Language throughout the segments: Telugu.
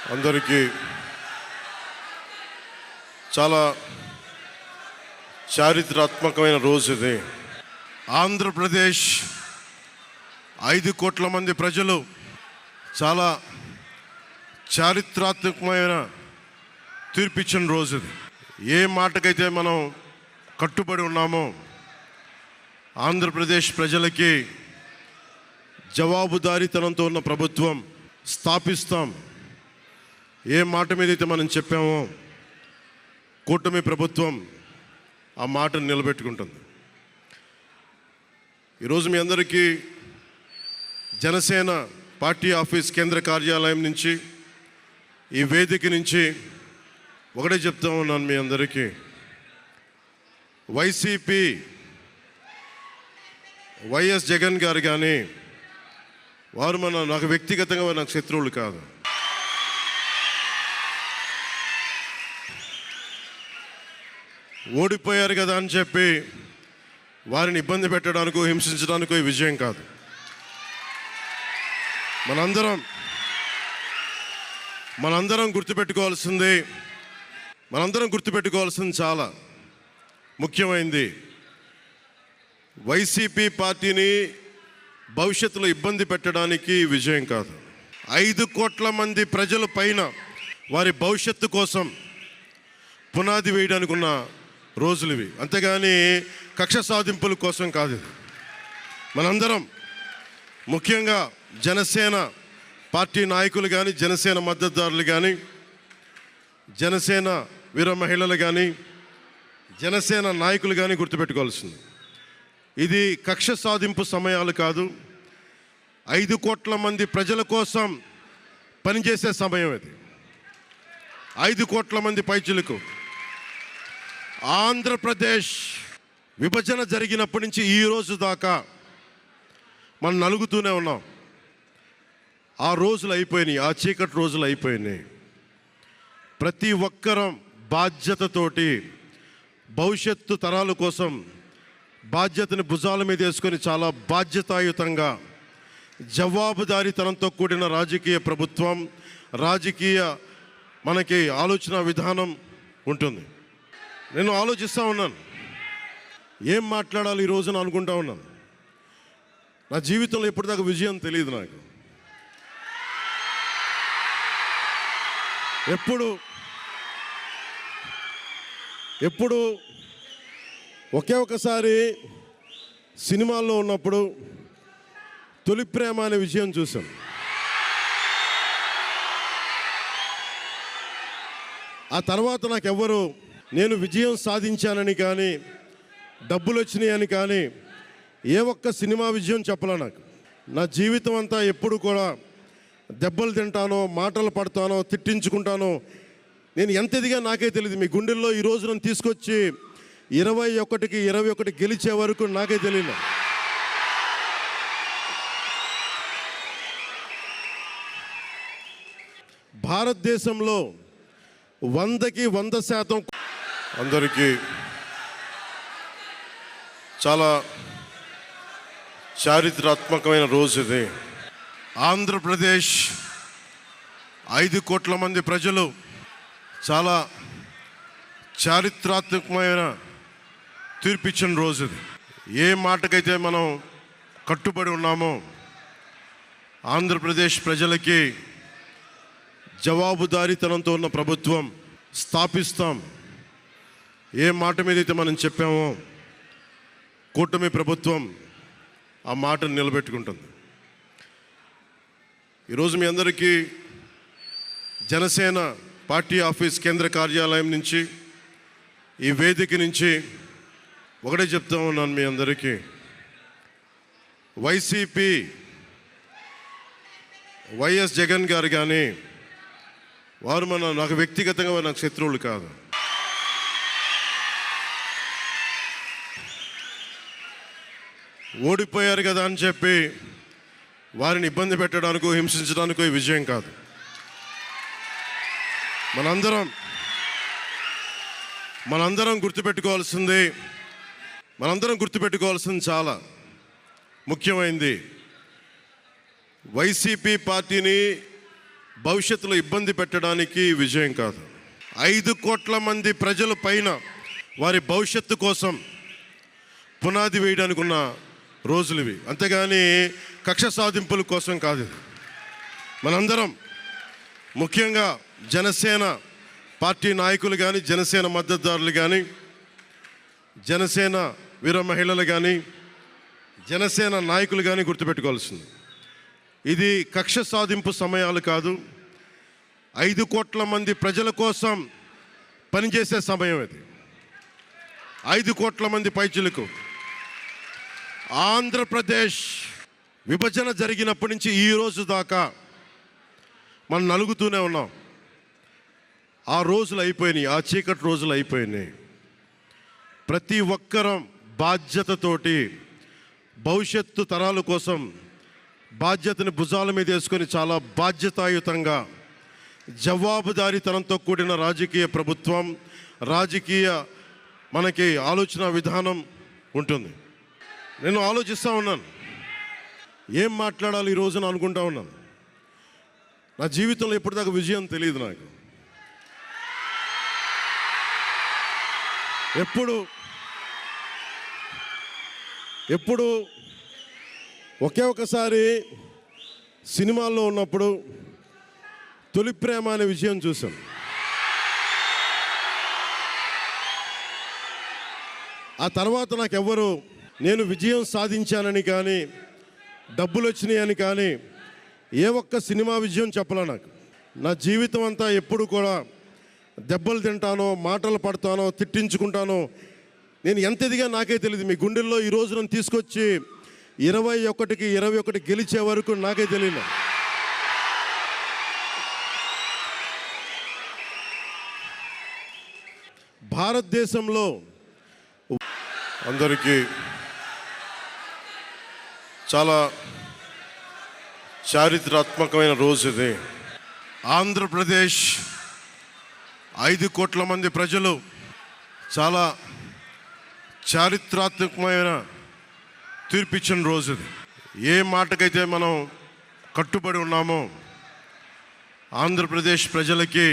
అందరికీ చాలా చారిత్రాత్మకమైన రోజు ఇది. ఆంధ్రప్రదేశ్ 5 కోట్ల మంది ప్రజలు చాలా చారిత్రాత్మకమైన తీర్పిచ్చిన రోజు ఇది. ఏ మాటకైతే మనం కట్టుబడి ఉన్నామో ఆంధ్రప్రదేశ్ ప్రజలకి జవాబుదారీతనంతో ఉన్న ప్రభుత్వం స్థాపిస్తాం. ఏ మాట మీద అయితే మనం చెప్పామో కూటమి ప్రభుత్వం ఆ మాటను నిలబెట్టుకుంటుంది. ఈరోజు మీ అందరికీ జనసేన పార్టీ ఆఫీస్ కేంద్ర కార్యాలయం నుంచి ఈ వేదిక నుంచి ఒకటే చెప్తా ఉన్నాను మీ అందరికీ, వైసీపీ వైఎస్ జగన్ గారు కానీ వారు నాకు వ్యక్తిగతంగా నాకు శత్రువులు కాదు. ఓడిపోయారు కదా అని చెప్పి వారిని ఇబ్బంది పెట్టడానికో హింసించడానికో ఈ విజయం కాదు. మనందరం గుర్తుపెట్టుకోవాల్సింది చాలా ముఖ్యమైనది. వైసీపీ పార్టీని భవిష్యత్తులో ఇబ్బంది పెట్టడానికి విజయం కాదు. 5 కోట్ల మంది ప్రజల పైన వారి భవిష్యత్తు కోసం పునాది వేయడానికి ఉన్న రోజులు ఇవి, అంతేగాని కక్ష సాధింపుల కోసం కాదు. మనందరం ముఖ్యంగా జనసేన పార్టీ నాయకులు కానీ, జనసేన మద్దతుదారులు కానీ, జనసేన వీర మహిళలు కానీ, జనసేన నాయకులు కానీ గుర్తుపెట్టుకోవాల్సింది, ఇది కక్ష సాధింపు సమయాలు కాదు. 5 కోట్ల మంది ప్రజల కోసం పనిచేసే సమయం ఇది. 5 కోట్ల మంది పైచులకు ఆంధ్రప్రదేశ్ విభజన జరిగినప్పటి నుంచి ఈ రోజు దాకా మనం నలుగుతూనే ఉన్నాం. ఆ రోజులు అయిపోయినాయి, ఆ చీకటి రోజులు అయిపోయినాయి. ప్రతి ఒక్కరం బాధ్యతతోటి భవిష్యత్తు తరాల కోసం బాధ్యతని భుజాల మీద వేసుకొని చాలా బాధ్యతాయుతంగా జవాబుదారీతనంతో కూడిన రాజకీయ ప్రభుత్వం, రాజకీయ మనకి ఆలోచన విధానం ఉంటుంది. నేను ఆలోచిస్తూ ఉన్నాను, ఏం మాట్లాడాలి ఈ రోజున అనుకుంటా ఉన్నాను. నా జీవితంలో ఎప్పటిదాకా విజయం తెలియదు నాకు. ఎప్పుడు ఒకే ఒకసారి సినిమాల్లో ఉన్నప్పుడు తొలి ప్రేమ అనే విజయం చూసాం. ఆ తర్వాత నాకెవ్వరు నేను విజయం సాధించానని కానీ, డబ్బులు వచ్చినాయని కానీ ఏ ఒక్క సినిమా విజయం చెప్పలే నాకు. నా జీవితం అంతా ఎప్పుడు కూడా దెబ్బలు తింటానో, మాటలు పడతానో, తిట్టించుకుంటానో, నేను ఎంత ఎదిగా నాకే తెలియదు. మీ గుండెల్లో ఈ రోజు నన్ను తీసుకొచ్చి 21కి 21 గెలిచే వరకు నాకే తెలియదు. భారతదేశంలో 100కి 100% అందరికీ చాలా చారిత్రాత్మకమైన రోజు ఇది. ఆంధ్రప్రదేశ్ 5 కోట్ల మంది ప్రజలు చాలా చారిత్రాత్మకమైన తీర్పిచ్చిన రోజు ఇది. ఏ మాటకైతే మనం కట్టుబడి ఉన్నామో ఆంధ్రప్రదేశ్ ప్రజలకి జవాబుదారీతనంతో ఉన్న ప్రభుత్వం స్థాపిస్తాం. ఏ మాట మీద అయితే మనం చెప్పామో కూటమి ప్రభుత్వం ఆ మాటను నిలబెట్టుకుంటుంది. ఈరోజు మీ అందరికీ జనసేన పార్టీ ఆఫీస్ కేంద్ర కార్యాలయం నుంచి ఈ వేదిక నుంచి ఒకటే చెప్తా ఉన్నాను మీ అందరికీ, వైసీపీ వైఎస్ జగన్ గారు కానీ వారు నాకు వ్యక్తిగతంగా నాకు శత్రువులు కాదు. ఓడిపోయారు కదా అని చెప్పి వారిని ఇబ్బంది పెట్టడానికో హింసించడానికో ఈ విజయం కాదు. మనందరం గుర్తుపెట్టుకోవాల్సింది చాలా ముఖ్యమైనది. వైసీపీ పార్టీని భవిష్యత్తులో ఇబ్బంది పెట్టడానికి విజయం కాదు. 5 కోట్ల మంది ప్రజల పైన వారి భవిష్యత్తు కోసం పునాది వేయడానికి ఉన్న రోజులు ఇవి, అంతేగాని కక్ష సాధింపుల కోసం కాదు. మనందరం ముఖ్యంగా జనసేన పార్టీ నాయకులు కానీ, జనసేన మద్దతుదారులు కానీ, జనసేన వీర మహిళలు కానీ, జనసేన నాయకులు కానీ గుర్తుపెట్టుకోవాల్సింది, ఇది కక్ష సాధింపు సమయాలు కాదు. 5 కోట్ల మంది ప్రజల కోసం పనిచేసే సమయం ఇది. 5 కోట్ల మంది పైచులకు ఆంధ్రప్రదేశ్ విభజన జరిగినప్పటి నుంచి ఈ రోజు దాకా మనం నలుగుతూనే ఉన్నాం. ఆ రోజులు అయిపోయినాయి, ఆ చీకటి రోజులు అయిపోయినాయి. ప్రతి ఒక్కరం బాధ్యతతోటి భవిష్యత్తు తరాల కోసం బాధ్యతని భుజాల మీద వేసుకొని చాలా బాధ్యతాయుతంగా జవాబుదారీతనంతో కూడిన రాజకీయ ప్రభుత్వం, రాజకీయ మనకి ఆలోచన విధానం ఉంటుంది. నేను ఆలోచిస్తూ ఉన్నాను, ఏం మాట్లాడాలి ఈ రోజున అనుకుంటా ఉన్నాను. నా జీవితంలో ఎప్పటిదాకా విజయం తెలియదు నాకు. ఎప్పుడు ఒకే ఒకసారి సినిమాల్లో ఉన్నప్పుడు తొలి ప్రేమ అనే విజయం చూసాం. ఆ తర్వాత నాకెవ్వరు నేను విజయం సాధించానని కానీ, డబ్బులు వచ్చినాయని కానీ ఏ ఒక్క సినిమా విజయం చెప్పలే నాకు. నా జీవితం అంతా ఎప్పుడు కూడా దెబ్బలు తింటానో, మాటలు పడతానో, తిట్టించుకుంటానో, నేను ఎంత ఎదిగా నాకే తెలియదు. మీ గుండెల్లో ఈ రోజు నన్ను తీసుకొచ్చి 21కి 21 గెలిచే వరకు నాకే తెలియదు. భారతదేశంలో అందరికీ చాలా చారిత్రాత్మకమైన రోజు ఇది. ఆంధ్రప్రదేశ్ 5 కోట్ల మంది ప్రజలు చాలా చారిత్రాత్మకమైన తీర్పిచ్చిన రోజు ఇది. ఏ మాటకైతే మనం కట్టుబడి ఉన్నామో ఆంధ్రప్రదేశ్ ప్రజలకి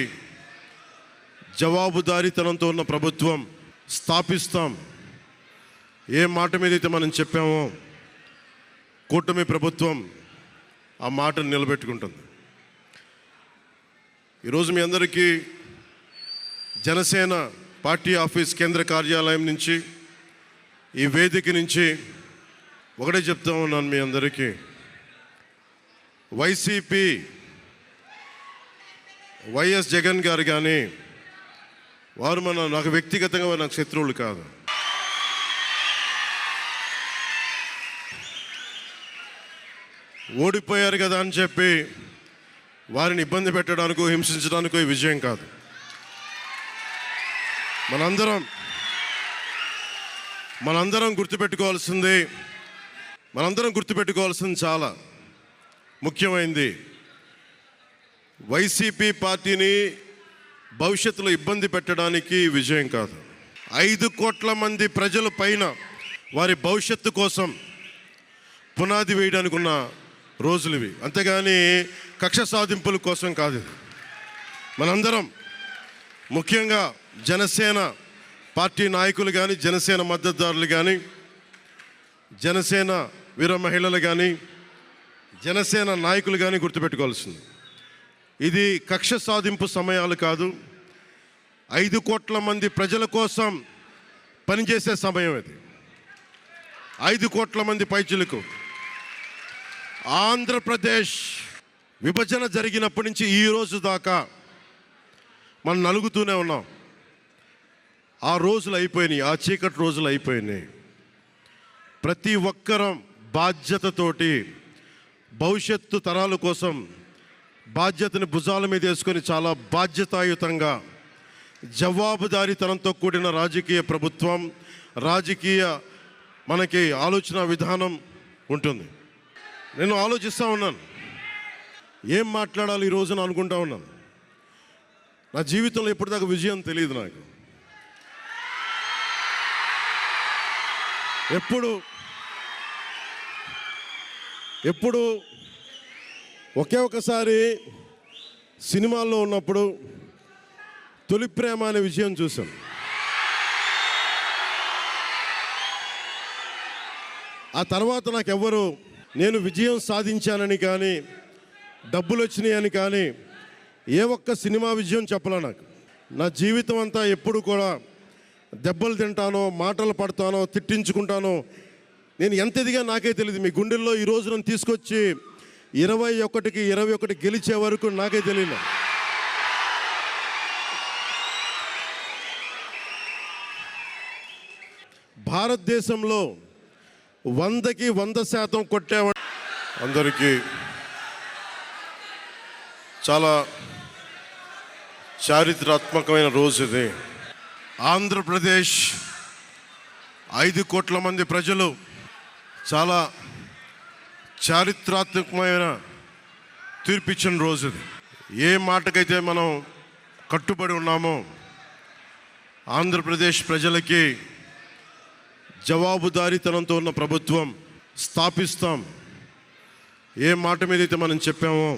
జవాబుదారీతనంతో ఉన్న ప్రభుత్వం స్థాపిస్తాం, ఏ మాట మీదైతే మనం చెప్పామో కూటమి ప్రభుత్వం ఆ మాటను నిలబెట్టుకుంటుంది. ఈరోజు మీ అందరికీ జనసేన పార్టీ ఆఫీస్ కేంద్ర కార్యాలయం నుంచి, ఈ వేదిక నుంచి ఒకటే చెప్తా ఉన్నాను మీ అందరికీ, వైసీపీ వైఎస్ జగన్ గారు కానీ వారు నాకు వ్యక్తిగతంగా నాకు శత్రువులు కాదు. ఓడిపోయారు కదా అని చెప్పి వారిని ఇబ్బంది పెట్టడానికో, హింసించడానికో ఈ విజయం కాదు. మనందరం గుర్తుపెట్టుకోవాల్సింది చాలా ముఖ్యమైనది. వైసీపీ పార్టీని భవిష్యత్తులో ఇబ్బంది పెట్టడానికి విజయం కాదు. 5 కోట్ల మంది ప్రజల పైన వారి భవిష్యత్తు కోసం పునాది వేయడానికి ఉన్న రోజులు ఇవి, అంతేగాని కక్ష సాధింపుల కోసం కాదు. మనందరం ముఖ్యంగా జనసేన పార్టీ నాయకులు కానీ, జనసేన మద్దతుదారులు కానీ, జనసేన వీర మహిళలు కానీ, జనసేన నాయకులు కానీ గుర్తుపెట్టుకోవాల్సింది, ఇది కక్ష సాధింపు సమయాలు కాదు. 5 కోట్ల మంది ప్రజల కోసం పనిచేసే సమయం ఇది. 5 కోట్ల మంది పైచులకు ఆంధ్రప్రదేశ్ విభజన జరిగినప్పటి నుంచి ఈ రోజు దాకా మనం నలుగుతూనే ఉన్నాం. ఆ రోజులు అయిపోయినాయి, ఆ చీకటి రోజులు అయిపోయినాయి. ప్రతి ఒక్కరం బాధ్యతతోటి భవిష్యత్తు తరాల కోసం బాధ్యతని భుజాల మీద వేసుకొని చాలా బాధ్యతాయుతంగా జవాబుదారీతనంతో కూడిన రాజకీయ ప్రభుత్వం, రాజకీయ మనకి ఆలోచన విధానం ఉంటుంది. నేను ఆలోచిస్తూ ఉన్నాను, ఏం మాట్లాడాలి ఈ రోజున అనుకుంటా ఉన్నాను. నా జీవితంలో ఎప్పటిదాకా విజయం తెలియదు నాకు. ఎప్పుడు ఒకే ఒకసారి సినిమాల్లో ఉన్నప్పుడు తొలి ప్రేమ అనే విషయం చూసాం. ఆ తర్వాత నాకెవ్వరు నేను విజయం సాధించానని కానీ డబ్బులు వచ్చినాయని కానీ ఏ ఒక్క సినిమా విజయం చెప్పలే. నాకు నా జీవితం అంతా ఎప్పుడు కూడా దెబ్బలు తింటానో, మాటలు పడతానో, తిట్టించుకుంటానో, నేను ఎంత ఎదిగా నాకే తెలియదు. మీ గుండెల్లో ఈరోజు నన్ను తీసుకొచ్చి 21కి 21 గెలిచే వరకు నాకే తెలియదు. భారతదేశంలో 100కి 100% కొట్టేవాడు. అందరికీ చాలా చారిత్రాత్మకమైన రోజు ఇది. ఆంధ్రప్రదేశ్ 5 కోట్ల మంది ప్రజలు చాలా చారిత్రాత్మకమైన తీర్పిచ్చిన రోజు ఇది. ఏ మాటకైతే మనం కట్టుబడి ఉన్నామో ఆంధ్రప్రదేశ్ ప్రజలకి జవాబుదారీతనంతో ఉన్న ప్రభుత్వం స్థాపిస్తాం. ఏ మాట మీద అయితే మనం చెప్పామో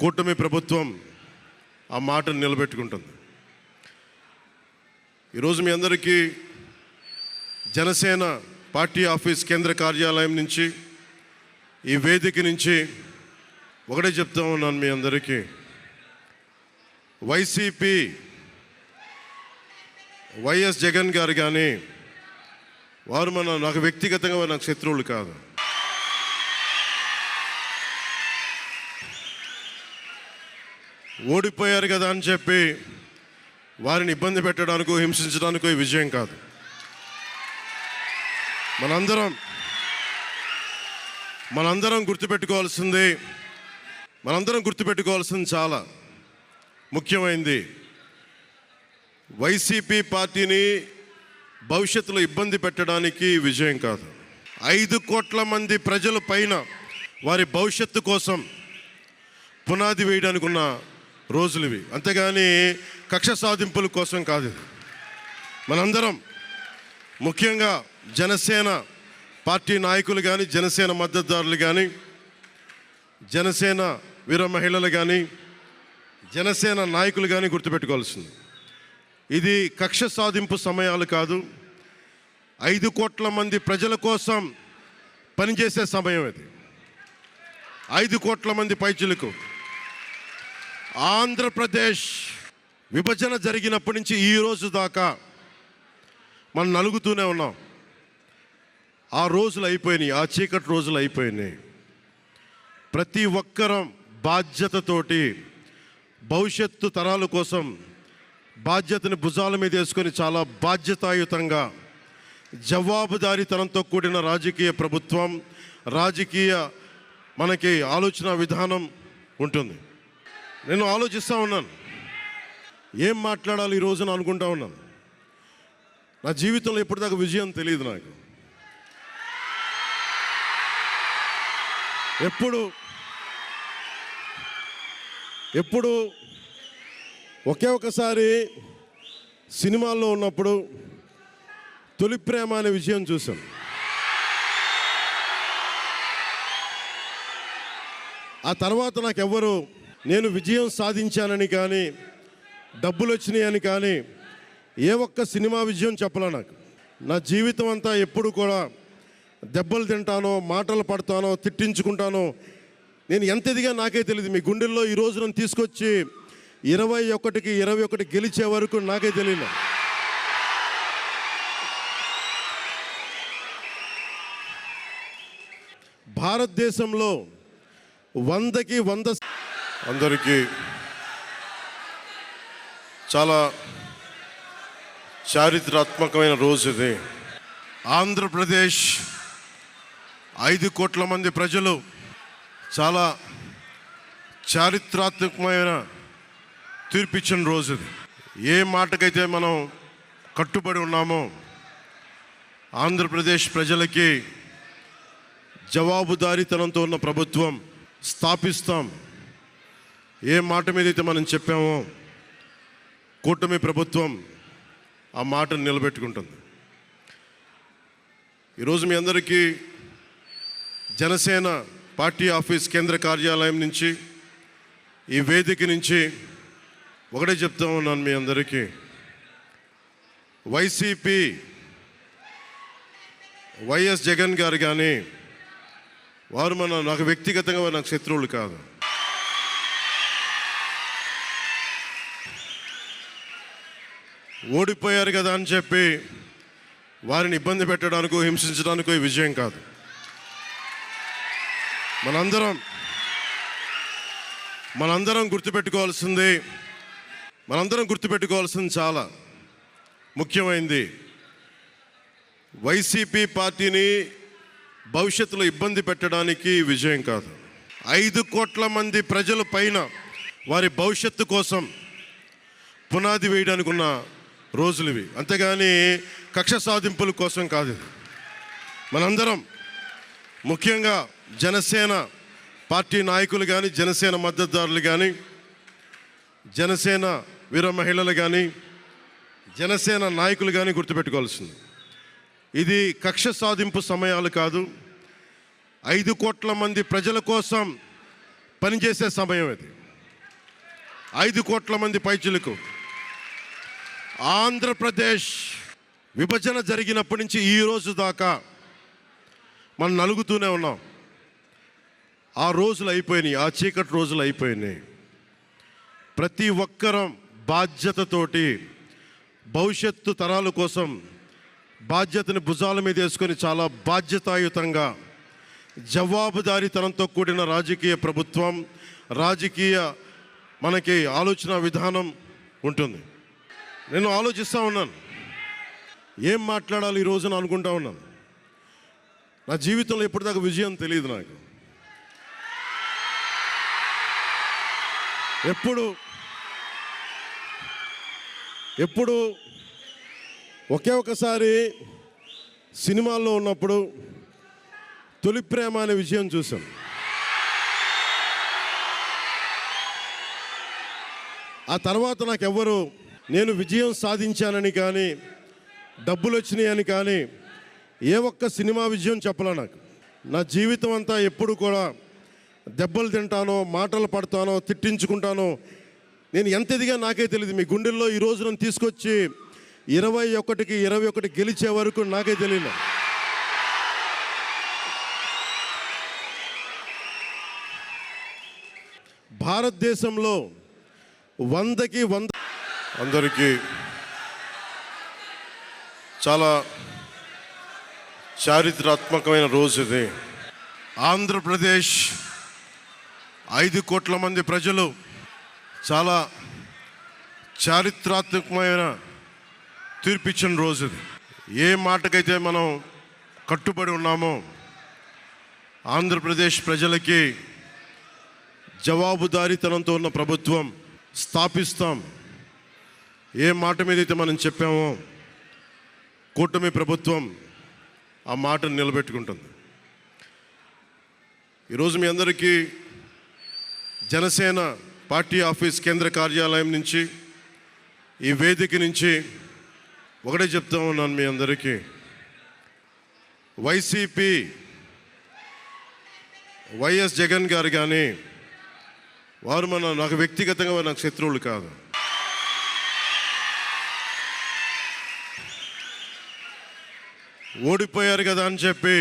కూటమి ప్రభుత్వం ఆ మాటను నిలబెట్టుకుంటుంది. ఈరోజు మీ అందరికీ జనసేన పార్టీ ఆఫీస్ కేంద్ర కార్యాలయం నుంచి, ఈ వేదిక నుంచి ఒకటే చెప్తా ఉన్నాను మీ అందరికీ, వైసీపీ వైఎస్ జగన్ గారు కానీ వారు నాకు వ్యక్తిగతంగా నాకు శత్రువులు కాదు. ఓడిపోయారు కదా అని చెప్పి వారిని ఇబ్బంది పెట్టడానికో హింసించడానికో ఈ విజయం కాదు. మనందరం గుర్తుపెట్టుకోవాల్సింది చాలా ముఖ్యమైనది. వైసీపీ పార్టీని భవిష్యత్తులో ఇబ్బంది పెట్టడానికి విజయం కాదు. 5 కోట్ల మంది ప్రజల పైన వారి భవిష్యత్తు కోసం పునాది వేయడానికి ఉన్న రోజులు ఇవి. అంతేగాని కక్ష సాధింపుల కోసం కాదు. మనందరం ముఖ్యంగా జనసేన పార్టీ నాయకులు కానీ, జనసేన మద్దతుదారులు కానీ, జనసేన వీర మహిళలు కానీ, జనసేన నాయకులు కానీ గుర్తుపెట్టుకోవాల్సింది, ఇది కక్ష సాధింపు సమయాలు కాదు. 5 కోట్ల మంది ప్రజల కోసం పనిచేసే సమయం ఇది. 5 కోట్ల మంది పైచులకు ఆంధ్రప్రదేశ్ విభజన జరిగినప్పటి నుంచి ఈ రోజు దాకా మనం నలుగుతూనే ఉన్నాం. ఆ రోజులు అయిపోయినాయి, ఆ చీకటి రోజులు అయిపోయినాయి. ప్రతి ఒక్కరం బాధ్యతతోటి భవిష్యత్తు తరాల కోసం బాధ్యతని భుజాల మీద వేసుకొని చాలా బాధ్యతాయుతంగా జవాబుదారీతనంతో కూడిన రాజకీయ ప్రభుత్వం, రాజకీయ మనకి ఆలోచన విధానం ఉంటుంది. నేను ఆలోచిస్తూ ఉన్నాను, ఏం మాట్లాడాలి ఈ రోజున అనుకుంటా ఉన్నాను. నా జీవితంలో ఎప్పటిదాకా విజయం తెలియదు నాకు. ఎప్పుడు ఒకే ఒకసారి సినిమాల్లో ఉన్నప్పుడు తొలి ప్రేమ అనే విషయం చూసాం. ఆ తర్వాత నాకెవ్వరు నేను విజయం సాధించానని కానీ డబ్బులు వచ్చినాయని కానీ ఏ ఒక్క సినిమా విజయం చెప్పలే. నాకు నా జీవితం అంతా ఎప్పుడు కూడా దెబ్బలు తింటానో, మాటలు పడతానో, తిట్టించుకుంటానో, నేను ఎంత ఎదిగా నాకే తెలియదు. మీ గుండెల్లో ఈరోజు నన్ను తీసుకొచ్చి 21కి 21 గెలిచే వరకు నాకే తెలియదు. భారతదేశంలో 100కి 100 అందరికీ చాలా చారిత్రాత్మకమైన రోజు ఇది. ఆంధ్రప్రదేశ్ 5 కోట్ల మంది ప్రజలు చాలా చారిత్రాత్మకమైన తీర్పిచ్చిన రోజు ఇది. ఏ మాటకైతే మనం కట్టుబడి ఉన్నామో ఆంధ్రప్రదేశ్ ప్రజలకి జవాబుదారీతనంతో ఉన్న ప్రభుత్వం స్థాపిస్తాం. ఏ మాట మీద అయితే మనం చెప్పామో కూటమి ప్రభుత్వం ఆ మాటను నిలబెట్టుకుంటుంది. ఈరోజు మీ అందరికీ జనసేన పార్టీ ఆఫీస్ కేంద్ర కార్యాలయం నుంచి, ఈ వేదిక నుంచి ఒకటే చెప్తా ఉన్నాను మీ అందరికీ, వైసీపీ వైఎస్ జగన్ గారు కానీ వారు నాకు వ్యక్తిగతంగా నాకు శత్రువులు కాదు. ఓడిపోయారు కదా అని చెప్పి వారిని ఇబ్బంది పెట్టడానికో హింసించడానికో ఈ విజయం కాదు. మనందరం గుర్తుపెట్టుకోవాల్సింది చాలా ముఖ్యమైనది. వైసీపీ పార్టీని భవిష్యత్తులో ఇబ్బంది పెట్టడానికి విజయం కాదు. 5 కోట్ల మంది ప్రజల పైన వారి భవిష్యత్తు కోసం పునాది వేయడానికి ఉన్న రోజులు ఇవి, అంతేగాని కక్ష సాధింపుల కోసం కాదు. మనందరం ముఖ్యంగా జనసేన పార్టీ నాయకులు కానీ, జనసేన మద్దతుదారులు కానీ, జనసేన వీర మహిళలు కానీ, జనసేన నాయకులు కానీ గుర్తుపెట్టుకోవాల్సింది, ఇది కక్ష సాధింపు సమయాలు కాదు. 5 కోట్ల మంది ప్రజల కోసం పనిచేసే సమయం ఇది. 5 కోట్ల మంది పైచులకు ఆంధ్రప్రదేశ్ విభజన జరిగినప్పటి నుంచి ఈ రోజు దాకా మనం నలుగుతూనే ఉన్నాం. ఆ రోజులు అయిపోయినాయి, ఆ చీకటి రోజులు అయిపోయినాయి. ప్రతి ఒక్కరం బాధ్యతతోటి భవిష్యత్తు తరాల కోసం బాధ్యతని భుజాల మీద వేసుకొని చాలా బాధ్యతాయుతంగా జవాబుదారీతనంతో కూడిన రాజకీయ ప్రభుత్వం, రాజకీయ మనకి ఆలోచన విధానం ఉంటుంది. నేను ఆలోచిస్తూ ఉన్నాను, ఏం మాట్లాడాలి ఈ రోజున అనుకుంటా ఉన్నాను. నా జీవితంలో ఎప్పటిదాకా విజయం తెలియదు నాకు. ఎప్పుడు ఒకే ఒకసారి సినిమాల్లో ఉన్నప్పుడు తొలి ప్రేమ అనే విజయం చూసాం. ఆ తర్వాత నాకెవ్వరు నేను విజయం సాధించానని కానీ, డబ్బులు వచ్చినాయని కానీ ఏ ఒక్క సినిమా విజయం చెప్పలే నాకు. నా జీవితం అంతా ఎప్పుడు కూడా దెబ్బలు తింటానో, మాటలు పడతానో, తిట్టించుకుంటానో, నేను ఎంత ఎదిగా నాకే తెలియదు. మీ గుండెల్లో ఈ రోజు నన్ను తీసుకొచ్చి 21కి 21 గెలిచే వరకు నాకే తెలియదు. భారతదేశంలో 100కి 100 అందరికీ చాలా చారిత్రాత్మకమైన రోజు ఇది. ఆంధ్రప్రదేశ్ 5 కోట్ల మంది ప్రజలు చాలా చారిత్రాత్మకమైన తీర్పిచ్చిన రోజు ఇది. ఏ మాటకైతే మనం కట్టుబడి ఉన్నామో ఆంధ్రప్రదేశ్ ప్రజలకి జవాబుదారీతనంతో ఉన్న ప్రభుత్వం స్థాపిస్తాం, ఏ మాట మీద అయితే మనం చెప్పామో కూటమి ప్రభుత్వం ఆ మాటను నిలబెట్టుకుంటుంది. ఈరోజు మీ అందరికీ జనసేన పార్టీ ఆఫీస్ కేంద్ర కార్యాలయం నుంచి, ఈ వేదిక నుంచి ఒకటే చెప్తా ఉన్నాను మీ అందరికీ, వైసీపీ వైఎస్ జగన్ గారు కానీ వారు నాకు వ్యక్తిగతంగా నాకు శత్రువులు కాదు. ఓడిపోయారు కదా అని చెప్పి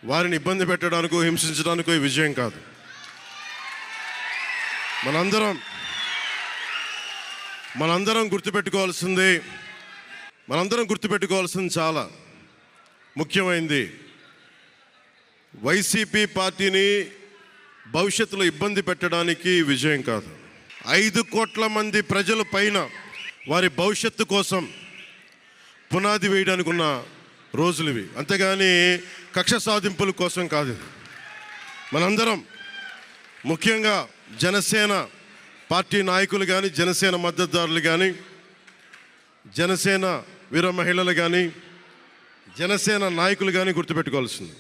వారిని ఇబ్బంది పెట్టడానికో హింసించడానికో ఈ విజయం కాదు. మనందరం గుర్తుపెట్టుకోవాల్సింది చాలా ముఖ్యమైనది. వైసీపీ పార్టీని భవిష్యత్తులో ఇబ్బంది పెట్టడానికి విజయం కాదు. 5 కోట్ల మంది ప్రజల పైన వారి భవిష్యత్తు కోసం పునాది వేయడానికి ఉన్న రోజులు ఇవి, అంతేగాని కక్ష సాధింపుల కోసం కాదు. మనందరం ముఖ్యంగా జనసేన పార్టీ నాయకులు కానీ, జనసేన మద్దతుదారులు కానీ, జనసేన వీర మహిళలు కానీ, జనసేన నాయకులు కానీ గుర్తుపెట్టుకోవాల్సింది,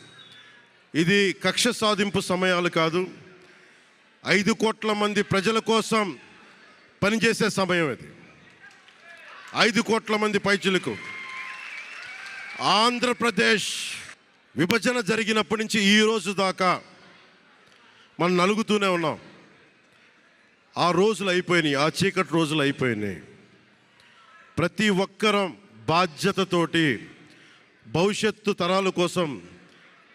ఇది కక్ష సాధింపు సమయాలు కాదు. 5 కోట్ల మంది ప్రజల కోసం పనిచేసే సమయం ఇది. 5 కోట్ల మంది పైచులకు ఆంధ్రప్రదేశ్ విభజన జరిగినప్పటి నుంచి ఈ రోజు దాకా మనం నలుగుతూనే ఉన్నాం. ఆ రోజులు అయిపోయినాయి, ఆ చీకటి రోజులు అయిపోయినాయి. ప్రతి ఒక్కరం బాధ్యతతోటి భవిష్యత్తు తరాల కోసం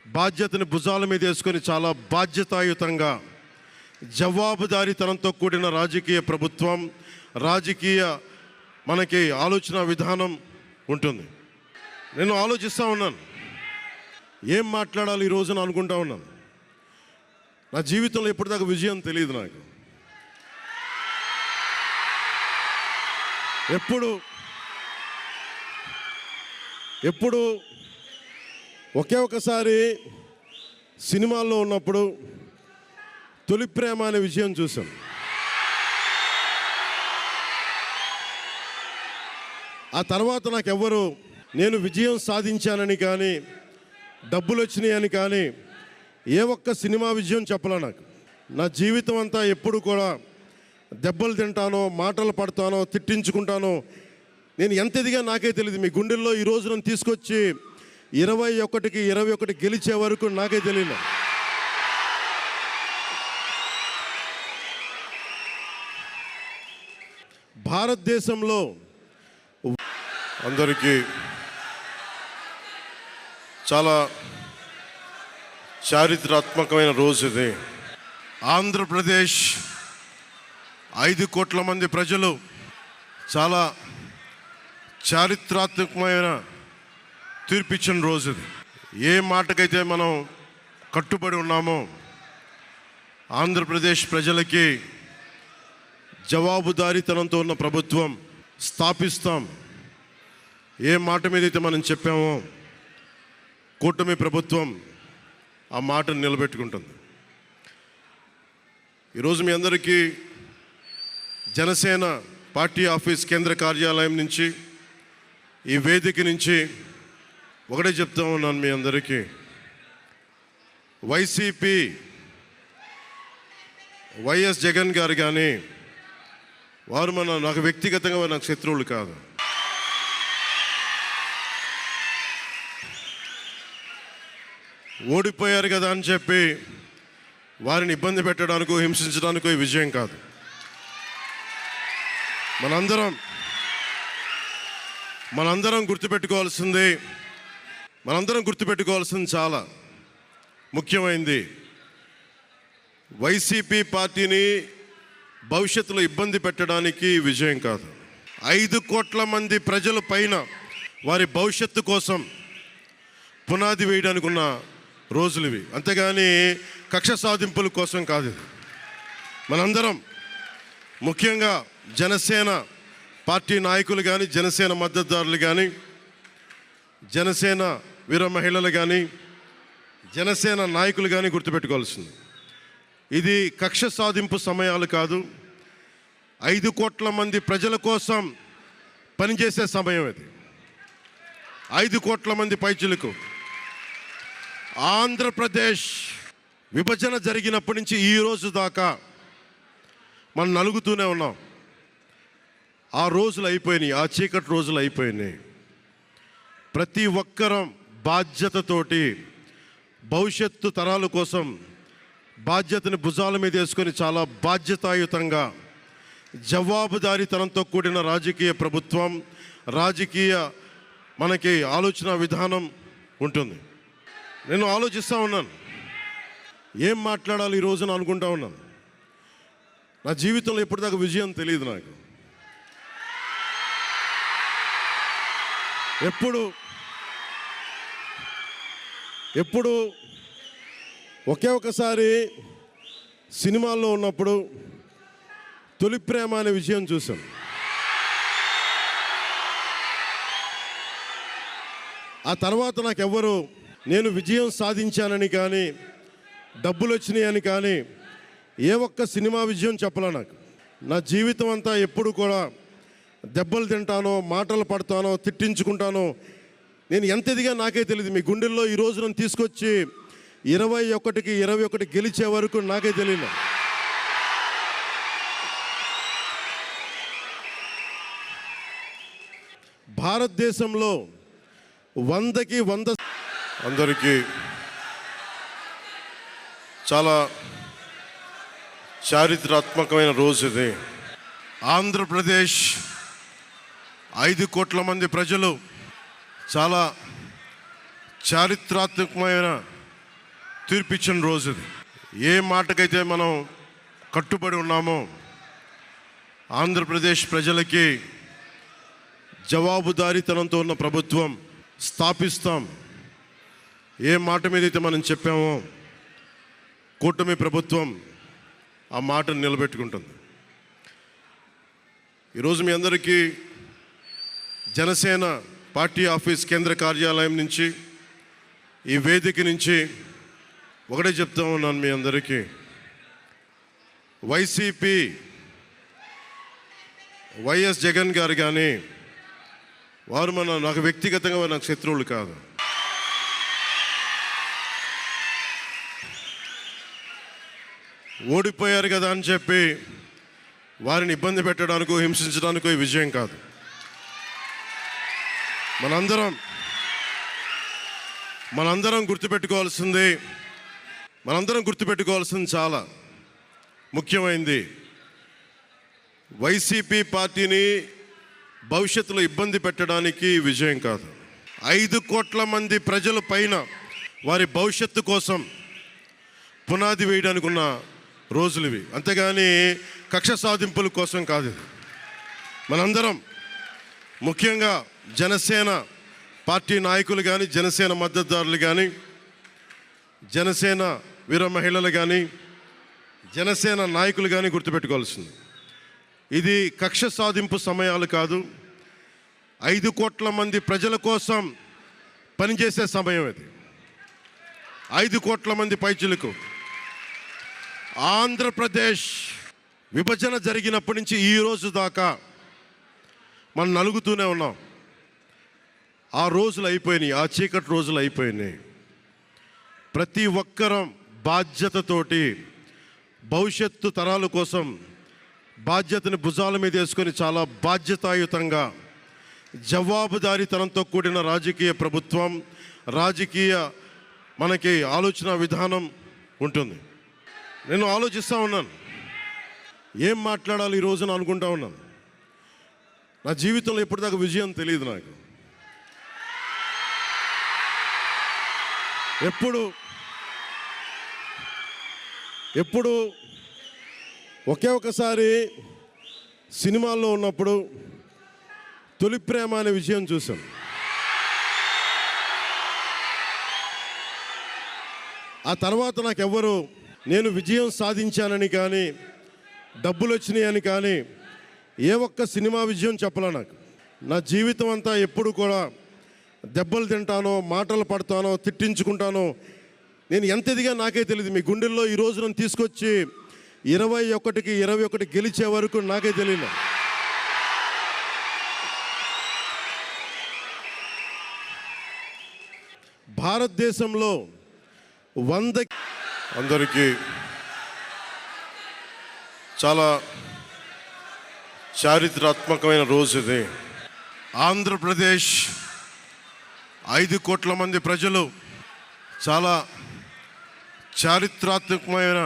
బాధ్యతని భుజాల మీద వేసుకొని చాలా బాధ్యతాయుతంగా జవాబుదారీతనంతో కూడిన రాజకీయ ప్రభుత్వం, రాజకీయ మనకి ఆలోచన విధానం ఉంటుంది. నేను ఆలోచిస్తూ ఉన్నాను, ఏం మాట్లాడాలి ఈ రోజున అనుకుంటా ఉన్నాను. నా జీవితంలో ఎప్పటిదాకా విజయం తెలియదు నాకు. ఎప్పుడు ఒకే ఒకసారి సినిమాల్లో ఉన్నప్పుడు తొలి ప్రేమ అనే విజయం చూసాం. ఆ తర్వాత నాకెవ్వరు నేను విజయం సాధించానని కానీ, డబ్బులు వచ్చినాయని కానీ ఏ ఒక్క సినిమా విజయం చెప్పలే నాకు. నా జీవితం అంతా ఎప్పుడు కూడా దెబ్బలు తింటానో, మాటలు పడతానో, తిట్టించుకుంటానో. నేను ఎంత ఎదిగా నాకే తెలియదు. మీ గుండెల్లో ఈ రోజు నన్ను తీసుకొచ్చి 21కి 21 గెలిచే వరకు నాకే తెలియదు. భారతదేశంలో అందరికీ చాలా చారిత్రాత్మకమైన రోజు ఇది. ఆంధ్రప్రదేశ్ 5 కోట్ల మంది ప్రజలు చాలా చారిత్రాత్మకమైన తీర్పిచ్చిన రోజు ఇది. ఏ మాటకైతే మనం కట్టుబడి ఉన్నామో ఆంధ్రప్రదేశ్ ప్రజలకి జవాబుదారీతనంతో ఉన్న ప్రభుత్వం స్థాపిస్తాం. ఏ మాట మీద అయితే మనం చెప్పామో కూటమి ప్రభుత్వం ఆ మాటను నిలబెట్టుకుంటుంది. ఈరోజు మీ అందరికీ జనసేన పార్టీ ఆఫీస్ కేంద్ర కార్యాలయం నుంచి, ఈ వేదిక నుంచి ఒకటే చెప్తా ఉన్నాను మీ అందరికీ, వైసీపీ వైఎస్ జగన్ గారు కానీ వారు నాకు వ్యక్తిగతంగా నాకు శత్రువులు కాదు. ఓడిపోయారు కదా అని చెప్పి వారిని ఇబ్బంది పెట్టడానికో హింసించడానికో ఈ విజయం కాదు. మనందరం గుర్తుపెట్టుకోవాల్సింది చాలా ముఖ్యమైనది. వైసీపీ పార్టీని భవిష్యత్తులో ఇబ్బంది పెట్టడానికి విజయం కాదు. 5 కోట్ల మంది ప్రజల పైన వారి భవిష్యత్తు కోసం పునాది వేయడానికి ఉన్న రోజులు ఇవి. అంతేగాని కక్ష సాధింపుల కోసం కాదు. మనందరం ముఖ్యంగా జనసేన పార్టీ నాయకులు కానీ, జనసేన మద్దతుదారులు కానీ, జనసేన వీర మహిళలు కానీ, జనసేన నాయకులు కానీ గుర్తుపెట్టుకోవాల్సింది, ఇది కక్ష సాధింపు సమయాలు కాదు. 5 కోట్ల మంది ప్రజల కోసం పనిచేసే సమయం ఇది. 5 కోట్ల మంది పైచులకు ఆంధ్రప్రదేశ్ విభజన జరిగినప్పటి నుంచి ఈ రోజు దాకా మనం నలుగుతూనే ఉన్నాం. ఆ రోజులు అయిపోయినాయి, ఆ చీకటి రోజులు అయిపోయినాయి. ప్రతి ఒక్కరం బాధ్యతతోటి భవిష్యత్తు తరాల కోసం బాధ్యతని భుజాల మీద వేసుకొని చాలా బాధ్యతాయుతంగా జవాబుదారీతనంతో కూడిన రాజకీయ ప్రభుత్వం, రాజకీయ మనకి ఆలోచన విధానం ఉంటుంది. నేను ఆలోచిస్తూ ఉన్నాను, ఏం మాట్లాడాలి ఈ రోజున అనుకుంటా ఉన్నాను. నా జీవితంలో ఎప్పటిదాకా విజయం తెలియదు నాకు. ఎప్పుడు ఒకే ఒకసారి సినిమాల్లో ఉన్నప్పుడు తొలి ప్రేమ అనే విజయం చూసాం. ఆ తర్వాత నాకెవ్వరు నేను విజయం సాధించానని కానీ, డబ్బులు వచ్చినాయని కానీ ఏ ఒక్క సినిమా విజయం చెప్పలే నాకు. నా జీవితం అంతా ఎప్పుడు కూడా దెబ్బలు తింటానో, మాటలు పడతానో, తిట్టించుకుంటానో. నేను ఎంత ఎదిగా నాకే తెలియదు. మీ గుండెల్లో ఈ రోజు నన్ను తీసుకొచ్చి 21కి 21 గెలిచే వరకు నాకే తెలియదు. భారతదేశంలో 100కి 100 అందరికీ చాలా చారిత్రాత్మకమైన రోజు ఇది. ఆంధ్రప్రదేశ్ 5 కోట్ల మంది ప్రజలు చాలా చారిత్రాత్మకమైన తీర్పిచ్చిన రోజు ఇది. ఏ మాటకైతే మనం కట్టుబడి ఉన్నామో ఆంధ్రప్రదేశ్ ప్రజలకి జవాబుదారీతనంతో ఉన్న ప్రభుత్వం స్థాపిస్తాం. ఏ మాట మీద అయితే మనం చెప్పామో కూటమి ప్రభుత్వం ఆ మాటను నిలబెట్టుకుంటుంది. ఈరోజు మీ అందరికీ జనసేన పార్టీ ఆఫీస్ కేంద్ర కార్యాలయం నుంచి, ఈ వేదిక నుంచి ఒకటే చెప్తా ఉన్నాను మీ అందరికీ, వైసీపీ వైఎస్ జగన్ గారు కానీ వారు నాకు వ్యక్తిగతంగా నాకు శత్రువులు కాదు. ఓడిపోయారు కదా అని చెప్పి వారిని ఇబ్బంది పెట్టడానికో హింసించడానికో ఈ విజయం కాదు. మనందరం గుర్తుపెట్టుకోవాల్సింది చాలా ముఖ్యమైనది. వైసీపీ పార్టీని భవిష్యత్తులో ఇబ్బంది పెట్టడానికి విజయం కాదు. 5 కోట్ల మంది ప్రజల పైన వారి భవిష్యత్తు కోసం పునాది వేయడానికి ఉన్న రోజులు ఇవి. అంతేగాని కక్ష సాధింపుల కోసం కాదు. మనందరం ముఖ్యంగా జనసేన పార్టీ నాయకులు కానీ, జనసేన మద్దతుదారులు కానీ, జనసేన వీర మహిళలు కానీ, జనసేన నాయకులు కానీ గుర్తుపెట్టుకోవాల్సింది, ఇది కక్ష సాధింపు సమయాలు కాదు. 5 కోట్ల మంది ప్రజల కోసం పనిచేసే సమయం ఇది. 5 కోట్ల మంది పైచులకు ఆంధ్రప్రదేశ్ విభజన జరిగినప్పటి నుంచి ఈ రోజు దాకా మనం నలుగుతూనే ఉన్నాం. ఆ రోజులు అయిపోయినాయి, ఆ చీకటి రోజులు అయిపోయినాయి. ప్రతి ఒక్కరం బాధ్యతతోటి భవిష్యత్తు తరాల కోసం బాధ్యతని భుజాల మీద వేసుకొని చాలా బాధ్యతాయుతంగా జవాబుదారీతనంతో కూడిన రాజకీయ ప్రభుత్వం, రాజకీయ మనకి ఆలోచన విధానం ఉంటుంది. నేను ఆలోచిస్తూ ఉన్నాను, ఏం మాట్లాడాలి ఈ రోజున అనుకుంటా ఉన్నాను. నా జీవితంలో ఎప్పటిదాకా విజయం తెలియదు నాకు. ఎప్పుడు ఒకే ఒకసారి సినిమాల్లో ఉన్నప్పుడు తొలి ప్రేమ అనే విజయం చూసాం. ఆ తర్వాత నాకెవ్వరు నేను విజయం సాధించానని కానీ, డబ్బులు వచ్చినాయని కానీ ఏ ఒక్క సినిమా విజయం చెప్పలే నాకు. నా జీవితం అంతా ఎప్పుడు కూడా దెబ్బలు తింటానో, మాటలు పడతానో, తిట్టించుకుంటానో, నేను ఎంత ఎదిగా నాకే తెలియదు. మీ గుండెల్లో ఈ రోజు నన్ను తీసుకొచ్చి 21కి 21 గెలిచే వరకు నాకే తెలియదు. భారతదేశంలో 100 అందరికీ చాలా చారిత్రాత్మకమైన రోజు ఇది. ఆంధ్రప్రదేశ్ 5 కోట్ల మంది ప్రజలు చాలా చారిత్రాత్మకమైన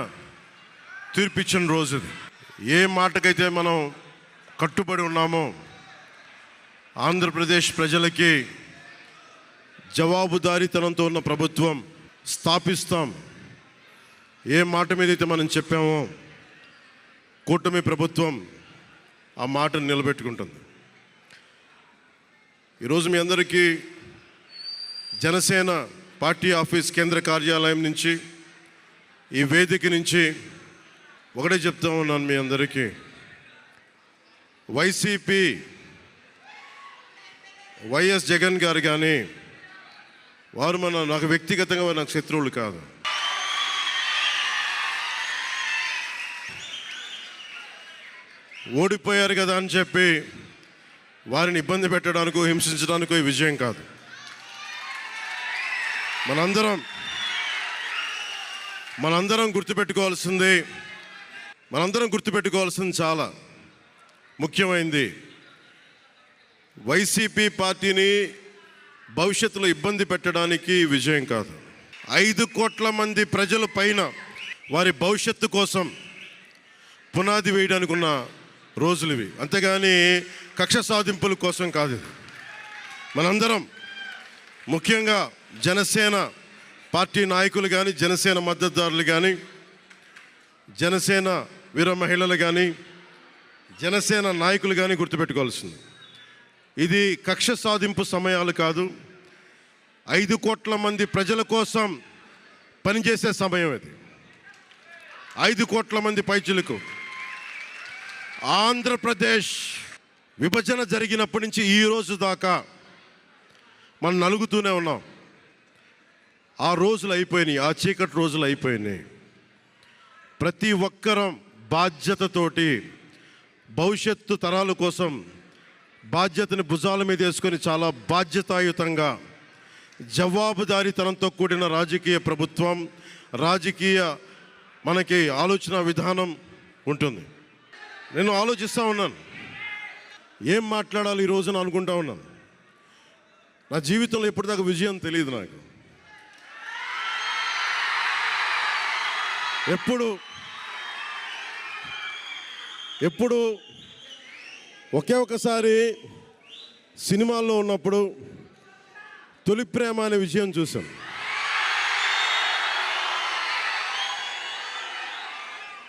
తీర్పిచ్చిన రోజు ఇది. ఏ మాటకైతే మనం కట్టుబడి ఉన్నామో ఆంధ్రప్రదేశ్ ప్రజలకి జవాబుదారీతనంతో ఉన్న ప్రభుత్వం స్థాపిస్తాం. ఏ మాట మీద అయితే మనం చెప్పామో కూటమి ప్రభుత్వం ఆ మాటను నిలబెట్టుకుంటుంది. ఈరోజు మీ అందరికీ జనసేన పార్టీ ఆఫీస్ కేంద్ర కార్యాలయం నుంచి, ఈ వేదిక నుంచి ఒకటే చెప్తా ఉన్నాను మీ అందరికీ, వైసీపీ వైఎస్ జగన్ గారు కానీ వారు నాకు వ్యక్తిగతంగా నాకు శత్రువులు కాదు. ఓడిపోయారు కదా అని చెప్పి వారిని ఇబ్బంది పెట్టడానికో హింసించడానికో ఈ విజయం కాదు. మనందరం గుర్తుపెట్టుకోవాల్సింది చాలా ముఖ్యమైనది. వైసీపీ పార్టీని భవిష్యత్తులో ఇబ్బంది పెట్టడానికి విజయం కాదు. 5 కోట్ల మంది ప్రజల పైన వారి భవిష్యత్తు కోసం పునాది వేయడానికి ఉన్న రోజులు ఇవి, అంతేగాని కక్ష సాధింపుల కోసం కాదు ఇది. మనందరం ముఖ్యంగా జనసేన పార్టీ నాయకులు కానీ, జనసేన మద్దతుదారులు కానీ, జనసేన వీర మహిళలు కానీ, జనసేన నాయకులు కానీ గుర్తుపెట్టుకోవాల్సింది, ఇది కక్ష సాధింపు సమయాలు కాదు. 5 కోట్ల మంది ప్రజల కోసం పనిచేసే సమయం ఇది. 5 కోట్ల మంది పైచులకు ఆంధ్రప్రదేశ్ విభజన జరిగినప్పటి నుంచి ఈ రోజు దాకా మనం నలుగుతూనే ఉన్నాం. ఆ రోజులు అయిపోయినాయి, ఆ చీకటి రోజులు అయిపోయినాయి. ప్రతి ఒక్కరం బాధ్యతతోటి భవిష్యత్తు తరాల కోసం బాధ్యతని భుజాల మీద వేసుకొని చాలా బాధ్యతాయుతంగా జవాబుదారీతనంతో కూడిన రాజకీయ ప్రభుత్వం, రాజకీయ మనకి ఆలోచన విధానం ఉంటుంది. నేను ఆలోచిస్తూ ఉన్నాను, ఏం మాట్లాడాలి ఈ రోజున అనుకుంటా ఉన్నాను. నా జీవితంలో ఎప్పటిదాకా విజయం తెలియదు నాకు. ఎప్పుడు ఒకే ఒకసారి సినిమాల్లో ఉన్నప్పుడు తొలి ప్రేమ అనే విషయం చూసాం.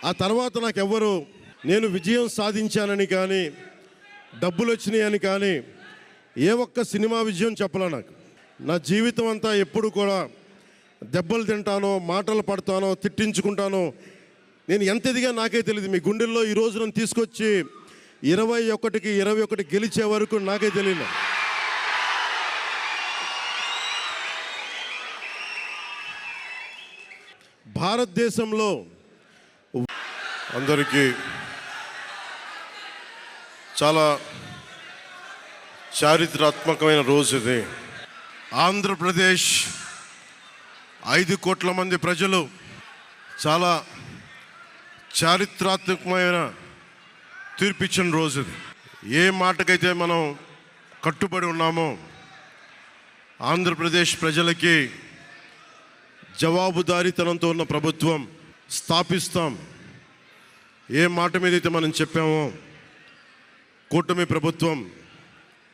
ఆ తర్వాత నాకెవ్వరు నేను విజయం సాధించానని కానీ, డబ్బులు వచ్చినాయని కానీ, ఏ ఒక్క సినిమా విజయం చెప్పలే నాకు. నా జీవితం అంతా ఎప్పుడు కూడా దెబ్బలు తింటానో, మాటలు పడతానో, తిట్టించుకుంటానో, నేను ఎంత ఎదిగా నాకే తెలియదు. మీ గుండెల్లో ఈ రోజు నన్ను తీసుకొచ్చి 21కి 21 గెలిచే వరకు నాకే తెలియదు. భారతదేశంలో అందరికీ చాలా చారిత్రాత్మకమైన రోజు ఇది. ఆంధ్రప్రదేశ్ 5 కోట్ల మంది ప్రజలు చాలా చారిత్రాత్మకమైన తీర్పిచ్చిన రోజు ఇది. ఏ మాటకైతే మనం కట్టుబడి ఉన్నామో ఆంధ్రప్రదేశ్ ప్రజలకి జవాబుదారీతనంతో ఉన్న ప్రభుత్వం స్థాపిస్తాం, ఏ మాట మీదైతే మనం చెప్పామో కూటమి ప్రభుత్వం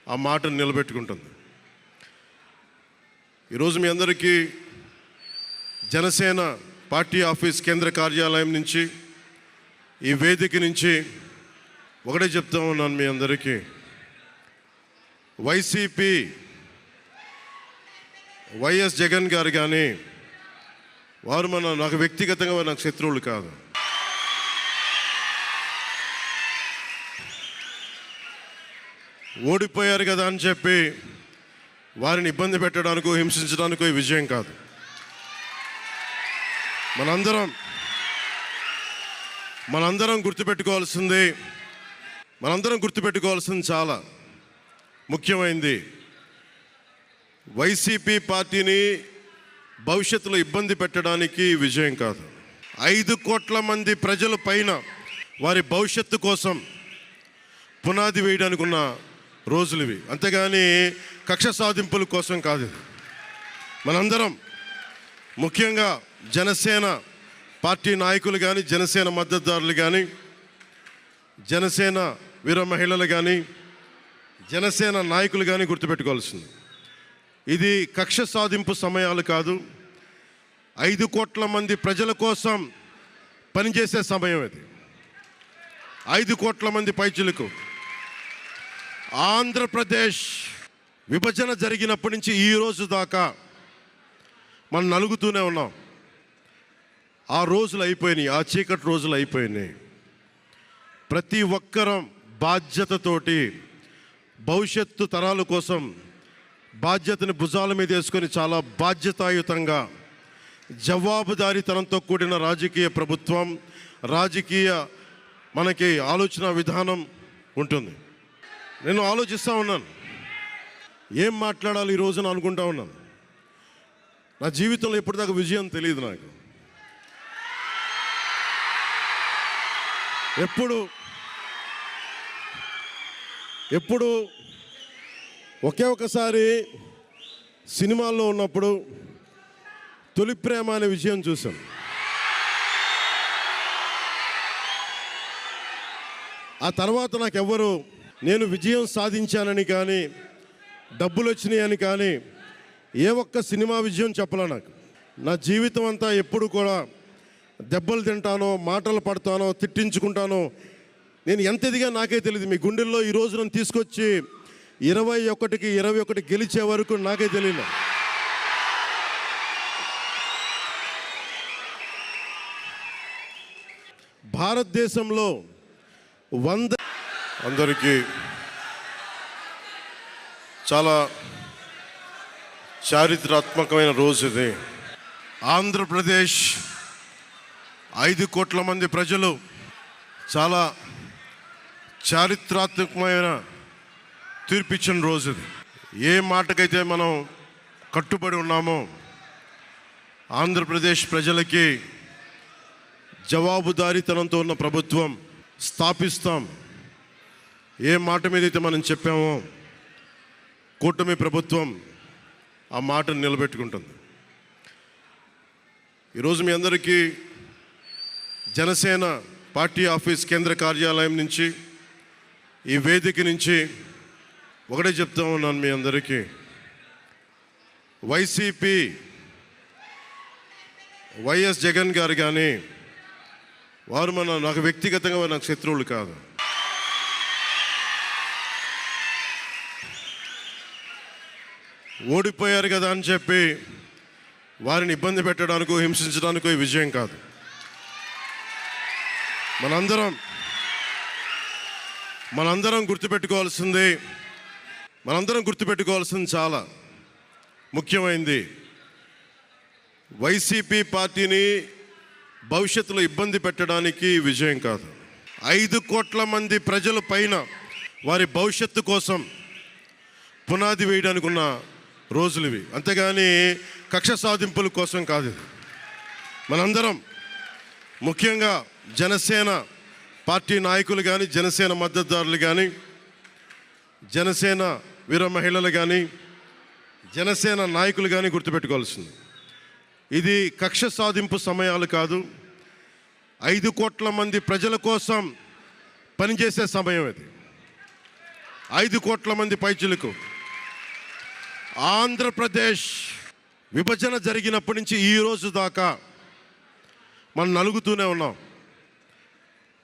ఆ మాటను నిలబెట్టుకుంటుంది. ఈరోజు మీ అందరికీ జనసేన పార్టీ ఆఫీస్ కేంద్ర కార్యాలయం నుంచి, ఈ వేదిక నుంచి ఒకటే చెప్తా ఉన్నాను మీ అందరికీ, వైసీపీ వైఎస్ జగన్ గారు కానీ వారు నాకు వ్యక్తిగతంగా నాకు శత్రువులు కాదు. ఓడిపోయారు కదా అని చెప్పి వారిని ఇబ్బంది పెట్టడానికో, హింసించడానికో ఈ విజయం కాదు. మనందరం గుర్తుపెట్టుకోవాల్సింది చాలా ముఖ్యమైనది. వైసీపీ పార్టీని భవిష్యత్తులో ఇబ్బంది పెట్టడానికి విజయం కాదు. 5 కోట్ల మంది ప్రజల పైన వారి భవిష్యత్తు కోసం పునాది వేయడానికి ఉన్న రోజులు ఇవి, అంతేగాని కక్ష సాధింపుల కోసం కాదు ఇది. మనందరం ముఖ్యంగా జనసేన పార్టీ నాయకులు కానీ, జనసేన మద్దతుదారులు కానీ, జనసేన వీర మహిళలు కానీ, జనసేన నాయకులు కానీ గుర్తుపెట్టుకోవాల్సింది, ఇది కక్ష సాధింపు సమయాలు కాదు. 5 కోట్ల మంది ప్రజల కోసం పనిచేసే సమయం ఇది. 5 కోట్ల మంది పైచులకు ఆంధ్రప్రదేశ్ విభజన జరిగినప్పటి నుంచి ఈ రోజు దాకా మనం నలుగుతూనే ఉన్నాం. ఆ రోజులు అయిపోయినాయి, ఆ చీకటి రోజులు అయిపోయినాయి. ప్రతి ఒక్కరం బాధ్యతతోటి భవిష్యత్తు తరాల కోసం బాధ్యతని భుజాల మీద వేసుకొని చాలా బాధ్యతాయుతంగా జవాబుదారీతనంతో కూడిన రాజకీయ ప్రభుత్వం, రాజకీయ మనకి ఆలోచన విధానం ఉంటుంది. నేను ఆలోచిస్తూ ఉన్నాను, ఏం మాట్లాడాలి ఈ రోజున అనుకుంటా ఉన్నాను. నా జీవితంలో ఎప్పటిదాకా విజయం తెలియదు నాకు. ఎప్పుడు ఒకే ఒకసారి సినిమాల్లో ఉన్నప్పుడు తొలి ప్రేమ అనే విషయం చూసాం. ఆ తర్వాత నాకెవ్వరు నేను విజయం సాధించానని కానీ డబ్బులు వచ్చినాయని కానీ ఏ ఒక్క సినిమా విజయం చెప్పలే నాకు. నా జీవితం అంతా ఎప్పుడు కూడా దెబ్బలు తింటానో, మాటలు పడతానో, తిట్టించుకుంటానో, నేను ఎంత ఎదిగా నాకే తెలియదు. మీ గుండెల్లో ఈ రోజు నన్ను తీసుకొచ్చి 21కి 21 గెలిచే వరకు నాకే తెలియదు. భారతదేశంలో అందరికీ చాలా చారిత్రాత్మకమైన రోజు ఇది. ఆంధ్రప్రదేశ్ 5 కోట్ల మంది ప్రజలు చాలా చారిత్రాత్మకమైన తీర్పిచ్చిన రోజు ఇది. ఏ మాటకైతే మనం కట్టుబడి ఉన్నామో ఆంధ్రప్రదేశ్ ప్రజలకి జవాబుదారీతనంతో ఉన్న ప్రభుత్వం స్థాపిస్తాం. ఏ మాట మీద అయితే మనం చెప్పామో కూటమి ప్రభుత్వం ఆ మాటను నిలబెట్టుకుంటుంది. ఈరోజు మీ అందరికీ జనసేన పార్టీ ఆఫీస్ కేంద్ర కార్యాలయం నుంచి, ఈ వేదిక నుంచి ఒకటే చెప్తా ఉన్నాను మీ అందరికీ, వైసీపీ వైఎస్ జగన్ గారు కానీ వారు నాకు వ్యక్తిగతంగా నాకు శత్రువులు కాదు. ఓడిపోయారు కదా అని చెప్పి వారిని ఇబ్బంది పెట్టడానికో హింసించడానికో ఈ విజయం కాదు. మనందరం గుర్తుపెట్టుకోవాల్సింది చాలా ముఖ్యమైనది. వైసీపీ పార్టీని భవిష్యత్తులో ఇబ్బంది పెట్టడానికి విజయం కాదు. 5 కోట్ల మంది ప్రజల పైన వారి భవిష్యత్తు కోసం పునాది వేయడానికి ఉన్న రోజులు ఇవి. అంతేగాని కక్ష సాధింపుల కోసం కాదు. మనందరం ముఖ్యంగా జనసేన పార్టీ నాయకులు కానీ, జనసేన మద్దతుదారులు కానీ, జనసేన వీర మహిళలు కానీ, జనసేన నాయకులు కానీ గుర్తుపెట్టుకోవాల్సింది, ఇది కక్ష సాధింపు సమయాలు కాదు. 5 కోట్ల మంది ప్రజల కోసం పనిచేసే సమయం ఇది. 5 కోట్ల మంది పైచులకు ఆంధ్రప్రదేశ్ విభజన జరిగినప్పటి నుంచి ఈ రోజు దాకా మనం నలుగుతూనే ఉన్నాం.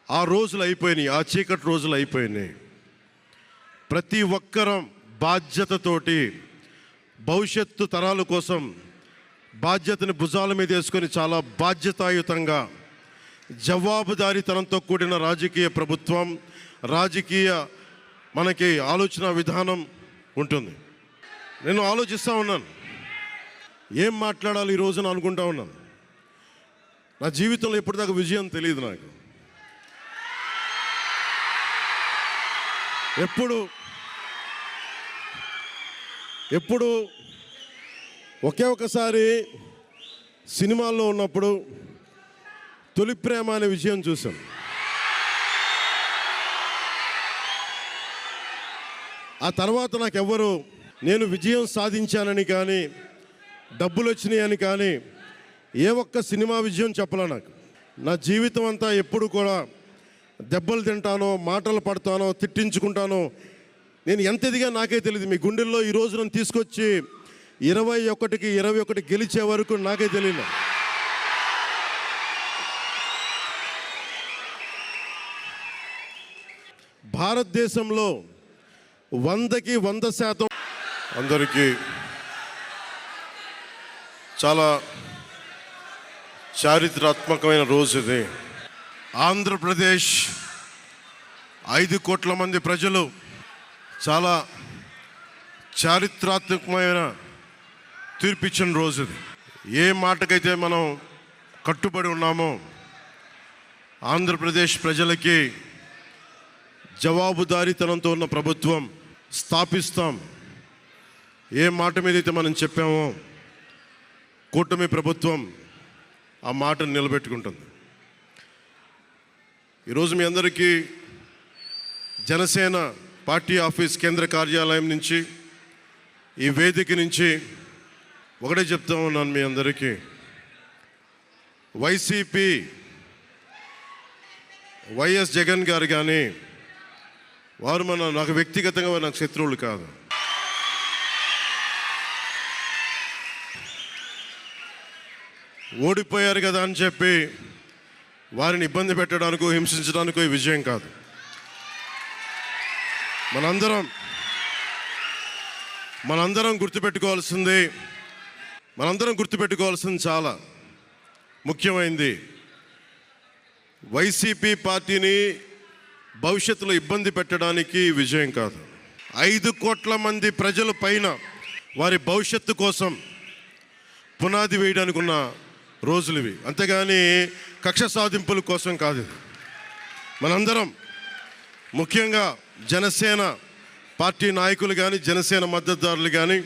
ఆ రోజులు అయిపోయినాయి, ఆ చీకటి రోజులు అయిపోయినాయి. ప్రతి ఒక్కరం బాధ్యతతోటి భవిష్యత్తు తరాల కోసం బాధ్యతని భుజాల మీద వేసుకొని చాలా బాధ్యతాయుతంగా జవాబుదారీతనంతో కూడిన రాజకీయ ప్రభుత్వం, రాజకీయ మనకి ఆలోచన విధానం ఉంటుంది. నేను ఆలోచిస్తూ ఉన్నాను, ఏం మాట్లాడాలి ఈ రోజున అనుకుంటా ఉన్నాను. నా జీవితంలో ఎప్పటిదాకా విజయం తెలియదు నాకు. ఎప్పుడు ఒకే ఒకసారి సినిమాల్లో ఉన్నప్పుడు తొలి ప్రేమ అనే విజయం చూసాం. ఆ తర్వాత నాకెవ్వరు నేను విజయం సాధించానని కానీ డబ్బులు వచ్చినాయని కానీ ఏ ఒక్క సినిమా విజయం చెప్పలే నాకు. నా జీవితం అంతా ఎప్పుడు కూడా దెబ్బలు తింటానో, మాటలు పడతానో, తిట్టించుకుంటానో, నేను ఎంత ఎదిగా నాకే తెలియదు. మీ గుండెల్లో ఈ రోజు నన్ను తీసుకొచ్చి 21కి 21 గెలిచే వరకు నాకే తెలియదు. భారతదేశంలో 100కి 100% అందరికీ చాలా చారిత్రాత్మకమైన రోజు ఇది. ఆంధ్రప్రదేశ్ 5 కోట్ల మంది ప్రజలు చాలా చారిత్రాత్మకమైన తీర్పిచ్చిన రోజు ఇది. ఏ మాటకైతే మనం కట్టుబడి ఉన్నామో ఆంధ్రప్రదేశ్ ప్రజలకి జవాబుదారీతనంతో ఉన్న ప్రభుత్వం స్థాపిస్తాం. ఏ మాట మీద అయితే మనం చెప్పామో కూటమి ప్రభుత్వం ఆ మాటను నిలబెట్టుకుంటుంది. ఈరోజు మీ అందరికీ జనసేన పార్టీ ఆఫీస్ కేంద్ర కార్యాలయం నుంచి, ఈ వేదిక నుంచి ఒకటే చెప్తా ఉన్నాను మీ అందరికీ, వైసీపీ వైఎస్ జగన్ గారు కానీ వారు నాకు వ్యక్తిగతంగా నాకు శత్రువులు కాదు. ఓడిపోయారు కదా అని చెప్పి వారిని ఇబ్బంది పెట్టడానికో హింసించడానికో ఈ విజయం కాదు. మనందరం గుర్తుపెట్టుకోవాల్సింది చాలా ముఖ్యమైనది. వైసీపీ పార్టీని భవిష్యత్తులో ఇబ్బంది పెట్టడానికి విజయం కాదు. 5 కోట్ల మంది ప్రజల పైన వారి భవిష్యత్తు కోసం పునాది వేయడానికి ఉన్న రోజులు ఇవి, అంతేగాని కక్ష సాధింపుల కోసం కాదు. మనందరం ముఖ్యంగా జనసేన పార్టీ నాయకులు కానీ, జనసేన మద్దతుదారులు కానీ,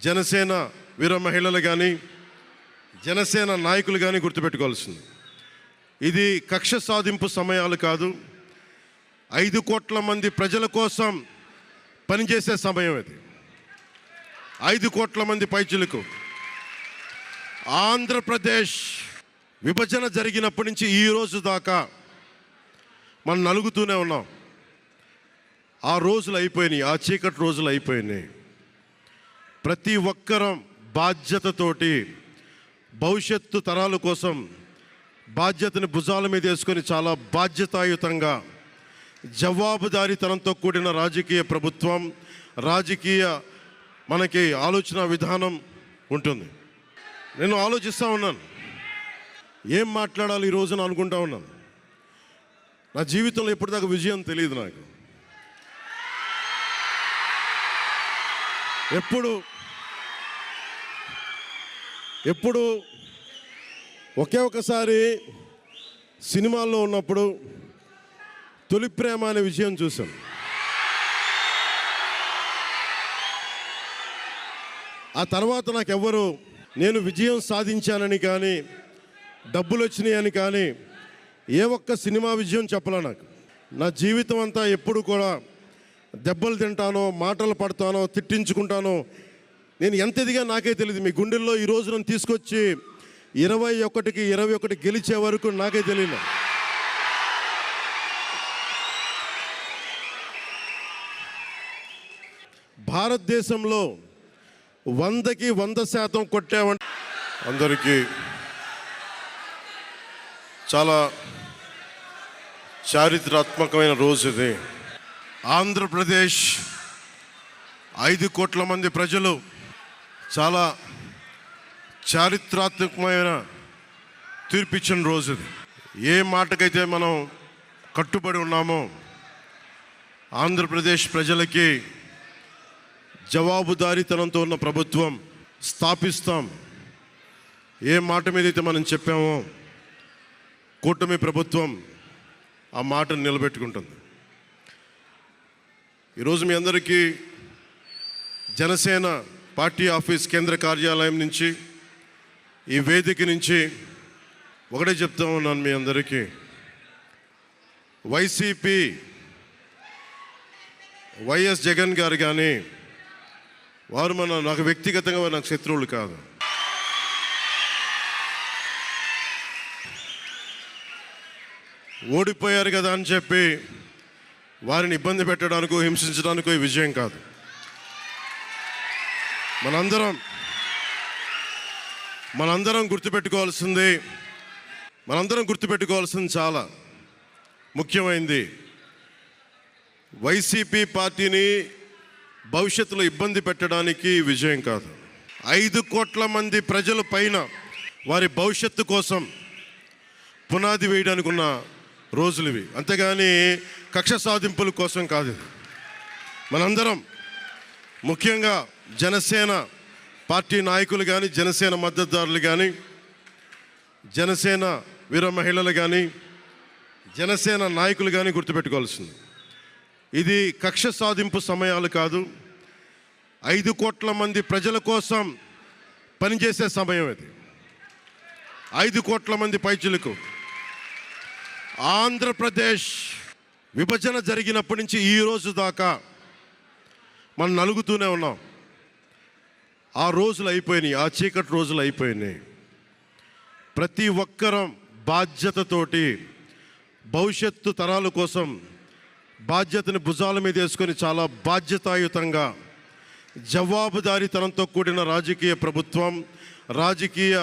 జనసేన వీర మహిళలు కానీ, జనసేన నాయకులు కానీ గుర్తుపెట్టుకోవాల్సింది, ఇది కక్ష సాధింపు సమయాలు కాదు. 5 కోట్ల మంది ప్రజల కోసం పనిచేసే సమయం ఇది. 5 కోట్ల మంది పైచిలకు ఆంధ్రప్రదేశ్ విభజన జరిగినప్పటి నుంచి ఈ రోజు దాకా మనం నలుగుతూనే ఉన్నాం. ఆ రోజులు అయిపోయినాయి, ఆ చీకటి రోజులు అయిపోయినాయి. ప్రతి ఒక్కరం బాధ్యతతోటి భవిష్యత్తు తరాల కోసం బాధ్యతని భుజాల మీద వేసుకొని చాలా బాధ్యతాయుతంగా జవాబుదారీతనంతో కూడిన రాజకీయ ప్రభుత్వం, రాజకీయ మనకి ఆలోచన విధానం ఉంటుంది. నేను ఆలోచిస్తూ ఉన్నాను, ఏం మాట్లాడాలి ఈ రోజున అనుకుంటా ఉన్నాను. నా జీవితంలో ఎప్పటిదాకా విజయం తెలియదు నాకు. ఎప్పుడు ఒకే ఒకసారి సినిమాల్లో ఉన్నప్పుడు తొలి ప్రేమ అనే విజయం చూశాను. ఆ తర్వాత నాకెవ్వరు నేను విజయం సాధించానని కానీ, డబ్బులు వచ్చినాయని కానీ ఏ ఒక్క సినిమా విజయం చెప్పలే నాకు. నా జీవితం అంతా ఎప్పుడు కూడా దెబ్బలు తింటానో, మాటలు పడతానో, తిట్టించుకుంటానో, నేను ఎంత ఎదిగా నాకే తెలియదు. మీ గుండెల్లో ఈ రోజు నన్ను తీసుకొచ్చి 21కి 21 గెలిచే వరకు నాకే తెలియదు. భారతదేశంలో 100కి 100% కొట్టామంటే అందరికీ చాలా చారిత్రాత్మకమైన రోజు ఇది. ఆంధ్రప్రదేశ్ 5 కోట్ల మంది ప్రజలు చాలా చారిత్రాత్మకమైన తీర్పిచ్చిన రోజు ఇది. ఏ మాటకైతే మనం కట్టుబడి ఉన్నామో ఆంధ్రప్రదేశ్ ప్రజలకి జవాబుదారీతనంతో ఉన్న ప్రభుత్వం స్థాపిస్తాం, ఏ మాట మీదైతే మనం చెప్పామో కూటమి ప్రభుత్వం ఆ మాటను నిలబెట్టుకుంటుంది. ఈరోజు మీ అందరికీ జనసేన పార్టీ ఆఫీస్ కేంద్ర కార్యాలయం నుంచి, ఈ వేదిక నుంచి ఒకటే చెప్తా ఉన్నాను మీ అందరికీ, వైసీపీ వైఎస్ జగన్ గారు కానీ వారు నాకు వ్యక్తిగతంగా నాకు శత్రువులు కాదు. ఓడిపోయారు కదా అని చెప్పి వారిని ఇబ్బంది పెట్టడానికో హింసించడానికో ఈ విజయం కాదు. మనందరం గుర్తుపెట్టుకోవాల్సింది చాలా ముఖ్యమైనది. వైసీపీ పార్టీని భవిష్యత్తులో ఇబ్బంది పెట్టడానికి విజయం కాదు. 5 కోట్ల మంది ప్రజల పైన వారి భవిష్యత్తు కోసం పునాది వేయడానికి ఉన్న రోజులు ఇవి, అంతేగాని కక్ష సాధింపుల కోసం కాదు. మనందరం ముఖ్యంగా జనసేన పార్టీ నాయకులు కానీ, జనసేన మద్దతుదారులు కానీ, జనసేన వీర మహిళలు కానీ, జనసేన నాయకులు కానీ గుర్తుపెట్టుకోవాల్సింది, ఇది కక్ష సాధింపు సమయాలు కాదు. 5 కోట్ల మంది ప్రజల కోసం పనిచేసే సమయం ఇది. 5 కోట్ల మంది పైచిలకు ఆంధ్రప్రదేశ్ విభజన జరిగినప్పటి నుంచి ఈ రోజు దాకా మనం నలుగుతూనే ఉన్నాం. ఆ రోజులు అయిపోయినాయి, ఆ చీకటి రోజులు అయిపోయినాయి. ప్రతి ఒక్కరం బాధ్యతతోటి భవిష్యత్తు తరాల కోసం బాధ్యతని భుజాల మీద వేసుకొని చాలా బాధ్యతాయుతంగా జవాబుదారీతనంతో కూడిన రాజకీయ ప్రభుత్వం, రాజకీయ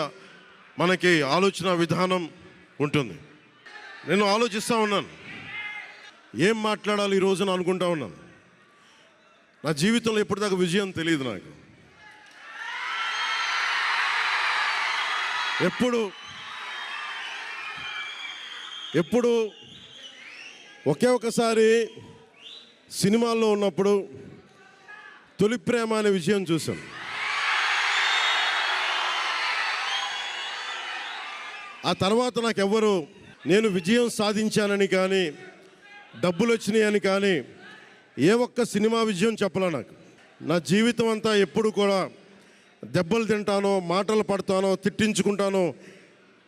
మనకి ఆలోచన విధానం ఉంటుంది. నేను ఆలోచిస్తూ ఉన్నాను, ఏం మాట్లాడాలి ఈ రోజున అనుకుంటా ఉన్నాను. నా జీవితంలో ఎప్పటిదాకా విజయం తెలియదు నాకు. ఎప్పుడు ఒకే ఒకసారి సినిమాల్లో ఉన్నప్పుడు తొలి ప్రేమ అనే విజయం చూసాం. ఆ తర్వాత నాకెవ్వరు నేను విజయం సాధించానని కానీ, డబ్బులు వచ్చినాయని కానీ ఏ ఒక్క సినిమా విజయం చెప్పలే నాకు. నా జీవితం అంతా ఎప్పుడు కూడా దెబ్బలు తింటానో, మాటలు పడతానో, తిట్టించుకుంటానో,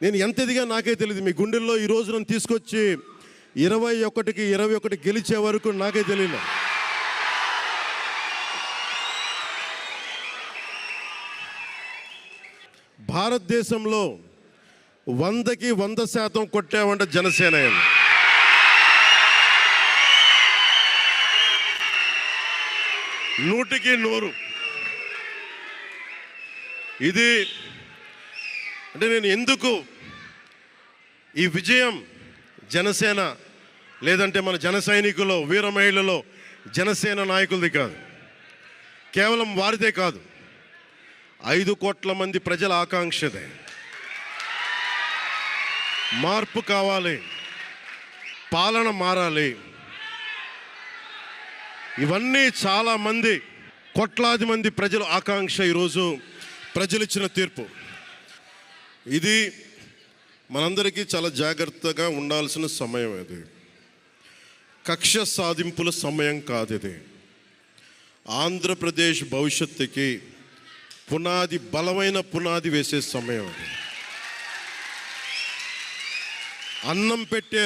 నేను ఎంత ఎదిగా నాకే తెలియదు. మీ గుండెల్లో ఈ రోజు నన్ను తీసుకొచ్చి 21కి 21 గెలిచే వరకు నాకే తెలియదు. భారతదేశంలో 100కి 100% కొట్టామంటే జనసేన. 100కి 100. ఇది అంటే నేను ఎందుకు ఈ విజయం జనసేన లేదంటే మన జన సైనికులు, వీర మహిళలో జనసేన నాయకులది కాదు, కేవలం వారిదే కాదు, 5 కోట్ల మంది ప్రజల ఆకాంక్షదే. మార్పు కావాలి, పాలన మారాలి. ఇవన్నీ చాలా మంది, కోట్లాది మంది ప్రజల ఆకాంక్ష. ఈరోజు ప్రజలు ఇచ్చిన తీర్పు ఇది. మనందరికీ చాలా జాగ్రత్తగా ఉండాల్సిన సమయం ఇది. కక్ష సాధింపుల సమయం కాదు ఇది. ఆంధ్రప్రదేశ్ భవిష్యత్తుకి పునాది, బలమైన పునాది వేసే సమయం ఇది. అన్నం పెట్టే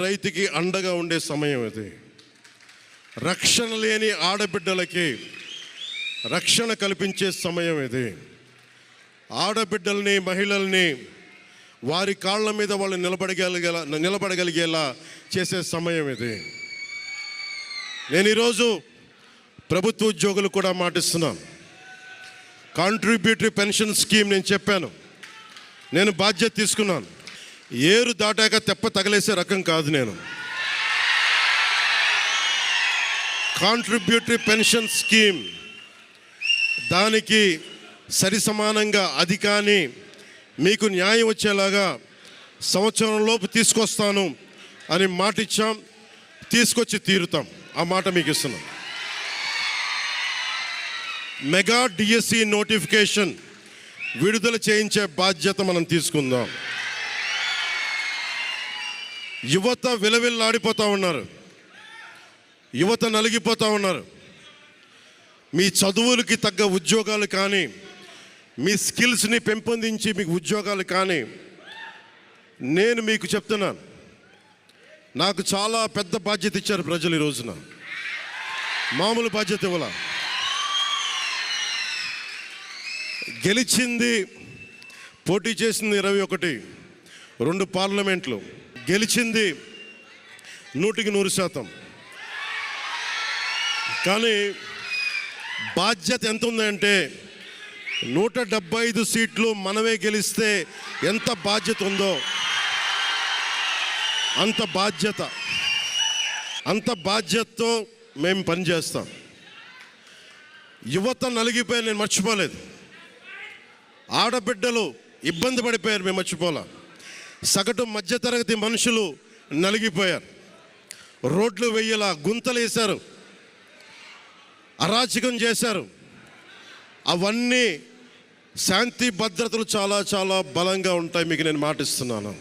రైతుకి అండగా ఉండే సమయం ఇది. రక్షణ లేని ఆడబిడ్డలకి రక్షణ కల్పించే సమయం ఇది. ఆడబిడ్డల్ని, మహిళల్ని వారి కాళ్ళ మీద వాళ్ళు నిలబడగలిగేలా చేసే సమయం ఇది. నేను ఈరోజు ప్రభుత్వ ఉద్యోగులు కూడా మాటిస్తున్నాను. కాంట్రిబ్యూటరీ పెన్షన్ స్కీమ్ నేను చెప్పాను, నేను బాధ్యత తీసుకున్నాను. ఏరు దాటాక తెప్ప తగలేసే రకం కాదు నేను. కాంట్రిబ్యూటరీ పెన్షన్ స్కీమ్ దానికి సరి సమానంగా అది కానీ మీకు న్యాయం వచ్చేలాగా సంవత్సరంలోపు తీసుకొస్తాను అని మాట ఇచ్చాం. తీసుకొచ్చి తీరుతాం, ఆ మాట మీకు ఇస్తున్నాం. మెగా డిఎస్సి నోటిఫికేషన్ విడుదల చేయించే బాధ్యత మనం తీసుకుందాం. యువత విలవిల్లాడిపోతూ ఉన్నారు, యువత నలిగిపోతూ ఉన్నారు. మీ చదువులకి తగ్గ ఉద్యోగాలు కానీ, మీ స్కిల్స్ని పెంపొందించి మీకు ఉద్యోగాలు కానీ, నేను మీకు చెప్తున్నాను, నాకు చాలా పెద్ద బాధ్యత ఇచ్చారు ప్రజలు. ఈ రోజున మామూలు బాధ్యత ఇవ్వాల. గెలిచింది, పోటీ చేసింది 21, 2 పార్లమెంట్లు గెలిచింది 100కి 100%. కానీ బాధ్యత ఎంత ఉందంటే 175 సీట్లు మనమే గెలిస్తే ఎంత బాధ్యత ఉందో అంత బాధ్యతతో మేము పనిచేస్తాం. యువత నలిగిపోయి నేను మర్చిపోలేదు. ఆడబిడ్డలు ఇబ్బంది పడిపోయారు, మేము మర్చిపోలే. సగటు మధ్యతరగతి మనుషులు నలిగిపోయారు. రోడ్లు వెయ్యేలా గుంతలు వేశారు, అరాచకం చేశారు. అవన్నీ శాంతి భద్రతలు చాలా చాలా బలంగా ఉంటాయి, మీకు నేను మాటిస్తున్నాను.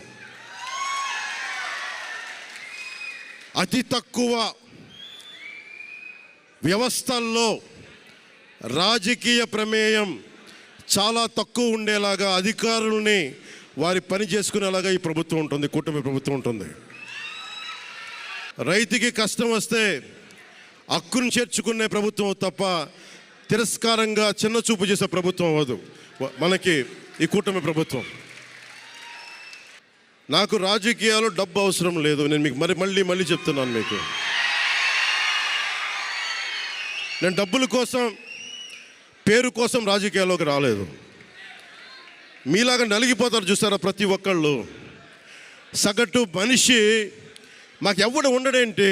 అతి తక్కువ వ్యవస్థల్లో రాజకీయ ప్రమేయం చాలా తక్కువ ఉండేలాగా, అధికారులని వారి పని చేసుకునేలాగా ఈ ప్రభుత్వం ఉంటుంది, కూటమి ప్రభుత్వం ఉంటుంది. రైతుకి కష్టం వస్తే హక్కును చేర్చుకునే ప్రభుత్వం తప్ప తిరస్కారంగా చిన్న చూపు చేసే ప్రభుత్వం అవ్వదు మనకి ఈ కూటమి ప్రభుత్వం. నాకు రాజకీయాలు డబ్బు అవసరం లేదు. నేను మీకు మళ్ళీ చెప్తున్నాను. మీకు నేను డబ్బుల కోసం, పేరు కోసం రాజకీయాల్లోకి రాలేదు. మీలాగా నలిగిపోతారు చూసారా ప్రతి ఒక్కళ్ళు. సగటు మనిషి మాకు ఎవడు ఉండడేంటి,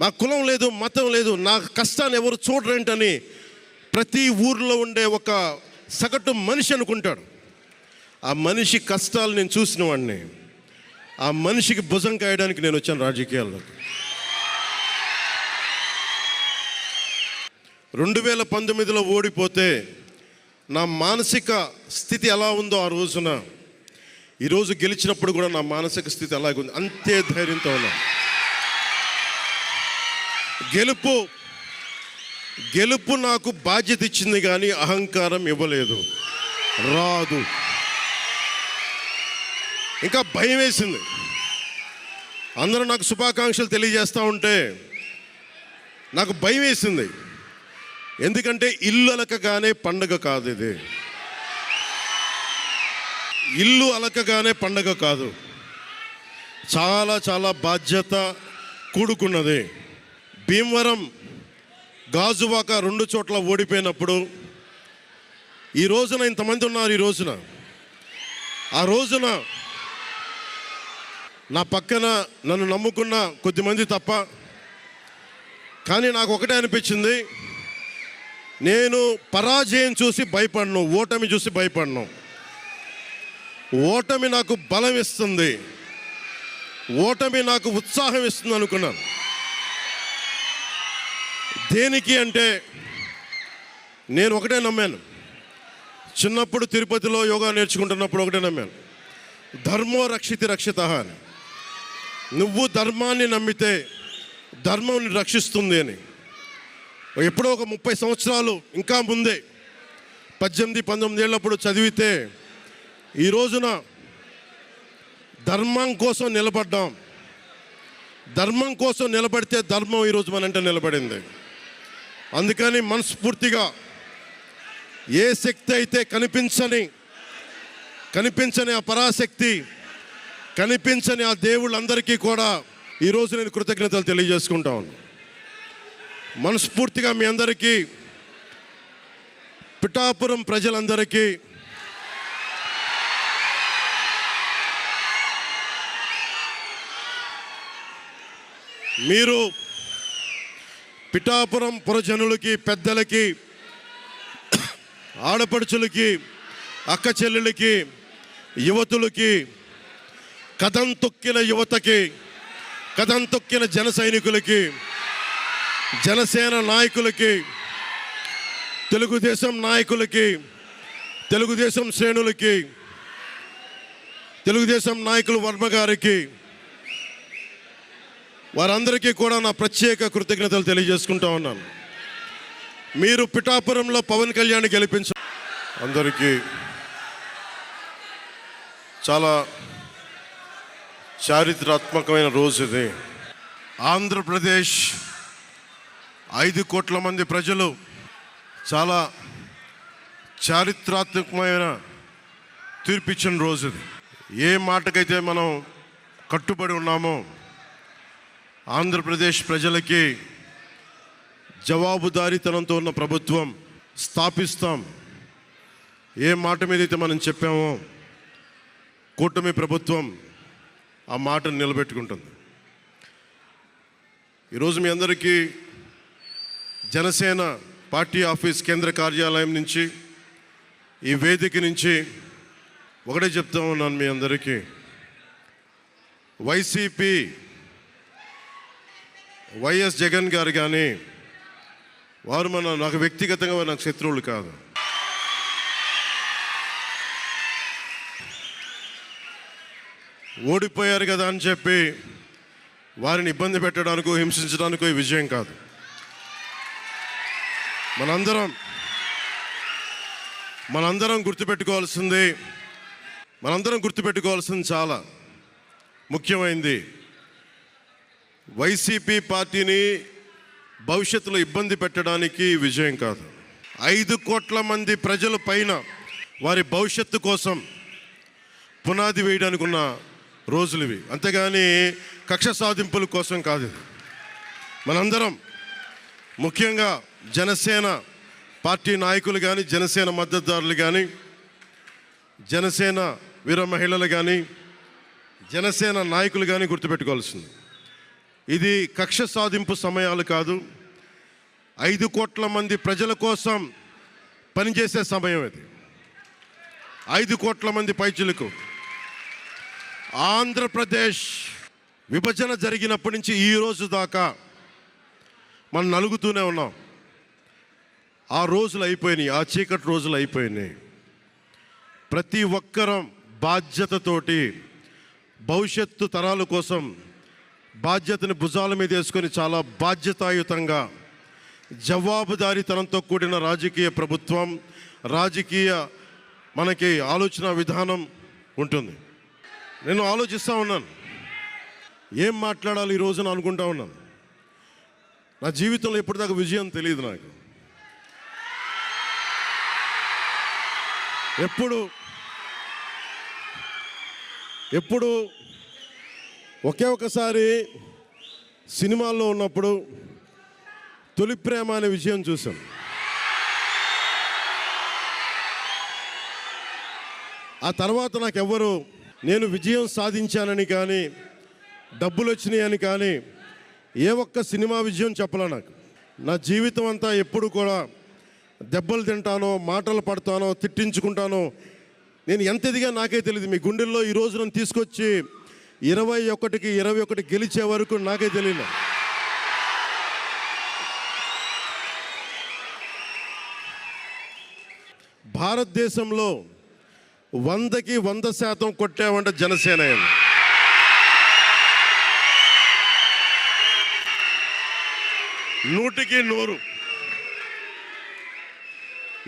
మా కులం లేదు, మతం లేదు, నా కష్టాన్ని ఎవరు చూడరేంటని ప్రతి ఊర్లో ఉండే ఒక సగటు మనిషి అనుకుంటాడు. ఆ మనిషి కష్టాలు నేను చూసిన వాడిని. ఆ మనిషికి భుజం కాయడానికి నేను వచ్చాను రాజకీయాల్లో. 2019లో ఓడిపోతే నా మానసిక స్థితి ఎలా ఉందో ఆ రోజున, ఈరోజు గెలిచినప్పుడు కూడా నా మానసిక స్థితి అలాగే ఉంది. అంతే ధైర్యంతో ఉన్నా. గెలుపు నాకు బాధ్యత ఇచ్చింది కానీ అహంకారం ఇవ్వలేదు. రాదు. ఇంకా భయం వేసింది. అందరూ నాకు శుభాకాంక్షలు తెలియజేస్తూ ఉంటే నాకు భయం వేసింది. ఎందుకంటే ఇల్లు అలకగానే పండగ కాదు ఇది. ఇల్లు అలకగానే పండగ కాదు. చాలా చాలా బాధ్యత కూడుకున్నది. భీమవరం, గాజువాక 2 చోట్ల ఓడిపోయినప్పుడు ఈ రోజున ఇంతమంది ఉన్నారు. ఈ రోజున, ఆ రోజున నా పక్కన నన్ను నమ్ముకున్న కొద్దిమంది తప్ప, కానీ నాకు ఒకటే అనిపించింది, నేను పరాజయం చూసి భయపడను, ఓటమి చూసి భయపడను. ఓటమి నాకు బలం ఇస్తుంది, ఓటమి నాకు ఉత్సాహం ఇస్తుంది అనుకున్నాను. దేనికి అంటే నేను ఒకటే నమ్మాను. చిన్నప్పుడు తిరుపతిలో యోగా నేర్చుకుంటున్నప్పుడు ఒకటే నమ్మాను, ధర్మో రక్షితి రక్షిత అని. నువ్వు ధర్మాన్ని నమ్మితే ధర్మం నిన్ను రక్షిస్తుంది అని. ఎప్పుడో ఒక 30 సంవత్సరాలు ఇంకా ముందే 18-19 ఏళ్ళప్పుడు చదివితే ఈ రోజున ధర్మం కోసం నిలబడ్డాం. ధర్మం కోసం నిలబడితే ధర్మం ఈరోజు మనంటే నిలబడింది. అందుకని మనస్ఫూర్తిగా ఏ శక్తి అయితే కనిపించని ఆ పరాశక్తి, కనిపించని ఆ దేవుళ్ళందరికీ కూడా ఈరోజు నేను కృతజ్ఞతలు తెలియజేసుకుంటాను. మనస్ఫూర్తిగా మీ అందరికీ, పిఠాపురం ప్రజలందరికీ మీరు పిఠాపురం పురజనులకి, పెద్దలకి, ఆడపడుచులకి, అక్క చెల్లెలకి, యువతులకి, కథం తొక్కిన యువతకి, కథం తొక్కిన జన సైనికులకి, జనసేన నాయకులకి, తెలుగుదేశం నాయకులకి, తెలుగుదేశం శ్రేణులకి, తెలుగుదేశం నాయకులు వర్మ గారికి, వారందరికీ కూడా నా ప్రత్యేక కృతజ్ఞతలు తెలియజేసుకుంటా ఉన్నాను. మీరు పిఠాపురంలో పవన్ కళ్యాణ్ గెలిపించ అందరికీ చాలా చారిత్రాత్మకమైన రోజు ఇది. ఆంధ్రప్రదేశ్ 5 కోట్ల మంది ప్రజలు చాలా చారిత్రాత్మకమైన తీర్పిచ్చిన రోజు ఇది. ఏ మాటకైతే మనం కట్టుబడి ఉన్నామో ఆంధ్రప్రదేశ్ ప్రజలకి జవాబుదారీతనంతో ఉన్న ప్రభుత్వం స్థాపిస్తాం. ఏ మాట మీదైతే మనం చెప్పామో కూటమి ప్రభుత్వం ఆ మాటను నిలబెట్టుకుంటుంది. ఈరోజు మీ అందరికీ జనసేన పార్టీ ఆఫీస్ కేంద్ర కార్యాలయం నుంచి, ఈ వేదిక నుంచి ఒకటే చెప్తా ఉన్నాను మీ అందరికీ, వైసీపీ వైఎస్ జగన్ గారు కానీ వారు నాకు వ్యక్తిగతంగా నాకు శత్రువులు కాదు. ఓడిపోయారు కదా అని చెప్పి వారిని ఇబ్బంది పెట్టడానికో హింసించడానికో ఈ విజయం కాదు. మనందరం గుర్తుపెట్టుకోవాల్సింది చాలా ముఖ్యమైనది. వైసీపీ పార్టీని భవిష్యత్తులో ఇబ్బంది పెట్టడానికి విజయం కాదు. 5 కోట్ల మంది ప్రజల పైన వారి భవిష్యత్తు కోసం పునాది వేయడానికి ఉన్న రోజులు ఇవి. అంతేగాని కక్ష సాధింపుల కోసం కాదు. ఇది మనందరం, ముఖ్యంగా జనసేన పార్టీ నాయకులు కానీ, జనసేన మద్దతుదారులు కానీ, జనసేన వీర మహిళలు కానీ, జనసేన నాయకులు కానీ గుర్తుపెట్టుకోవాల్సింది, ఇది కక్ష సాధింపు సమయాలు కాదు. 5 కోట్ల మంది ప్రజల కోసం పనిచేసే సమయం ఇది. 5 కోట్ల మంది పైచిలకు. ఆంధ్రప్రదేశ్ విభజన జరిగినప్పటి నుంచి ఈ రోజు దాకా మనం నలుగుతూనే ఉన్నాం. ఆ రోజులు అయిపోయినాయి, ఆ చీకటి రోజులు అయిపోయినాయి. ప్రతి ఒక్కరం బాధ్యతతోటి భవిష్యత్తు తరాల కోసం బాధ్యతని భుజాల మీద వేసుకొని చాలా బాధ్యతాయుతంగా జవాబుదారీతనంతో కూడిన రాజకీయ ప్రభుత్వం, రాజకీయ మనకి ఆలోచన విధానం ఉంటుంది. నేను ఆలోచిస్తూ ఉన్నాను, ఏం మాట్లాడాలి ఈ రోజున అనుకుంటా ఉన్నాను. నా జీవితంలో ఎప్పటిదాకా విజయం తెలియదు నాకు. ఎప్పుడు ఒకే ఒకసారి సినిమాల్లో ఉన్నప్పుడు తొలి ప్రేమ అనే విజయం చూసాం. ఆ తర్వాత నాకెవ్వరు నేను విజయం సాధించానని కానీ, డబ్బులు వచ్చినాయని కానీ, ఏ ఒక్క సినిమా విజయం చెప్పలే నాకు. నా జీవితం అంతా ఎప్పుడు కూడా దెబ్బలు తింటానో, మాటలు పడతానో, తిట్టించుకుంటానో, నేను ఎంత ఎదిగా నాకే తెలియదు. మీ గుండెల్లో ఈ రోజు నన్ను తీసుకొచ్చి 21కి 21 గెలిచే వరకు నాకే తెలియదు. భారతదేశంలో 100కి 100% కొట్టామంటే జనసేన. 100కి 100.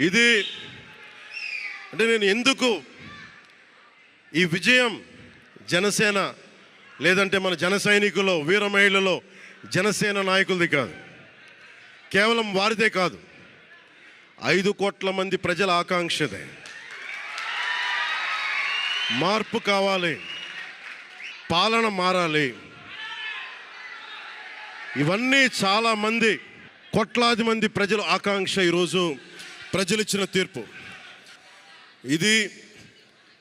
ఇది అంటే నేను ఎందుకు ఈ విజయం జనసేన లేదంటే మన జన సైనికులు, వీర మహిళలో జనసేన నాయకులది కాదు, కేవలం వారిదే కాదు, 5 కోట్ల మంది ప్రజల ఆకాంక్షదే. మార్పు కావాలి, పాలన మారాలి. ఇవన్నీ చాలా మంది, కోట్లాది మంది ప్రజల ఆకాంక్ష. ఈరోజు ప్రజలు ఇచ్చిన తీర్పు ఇది.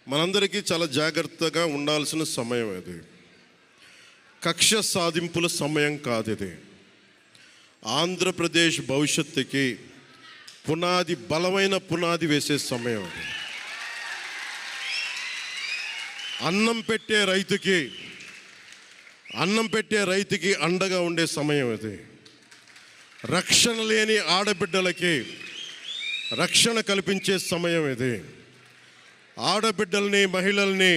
మనందరికీ చాలా జాగ్రత్తగా ఉండాల్సిన సమయం ఇది. కక్ష సాధింపుల సమయం కాదు ఇది. ఆంధ్రప్రదేశ్ భవిష్యత్తుకి పునాది, బలమైన పునాది వేసే సమయం అది. అన్నం పెట్టే రైతుకి అండగా ఉండే సమయం ఇది. రక్షణ లేని ఆడబిడ్డలకి రక్షణ కల్పించే సమయం ఇది. ఆడబిడ్డల్ని, మహిళల్ని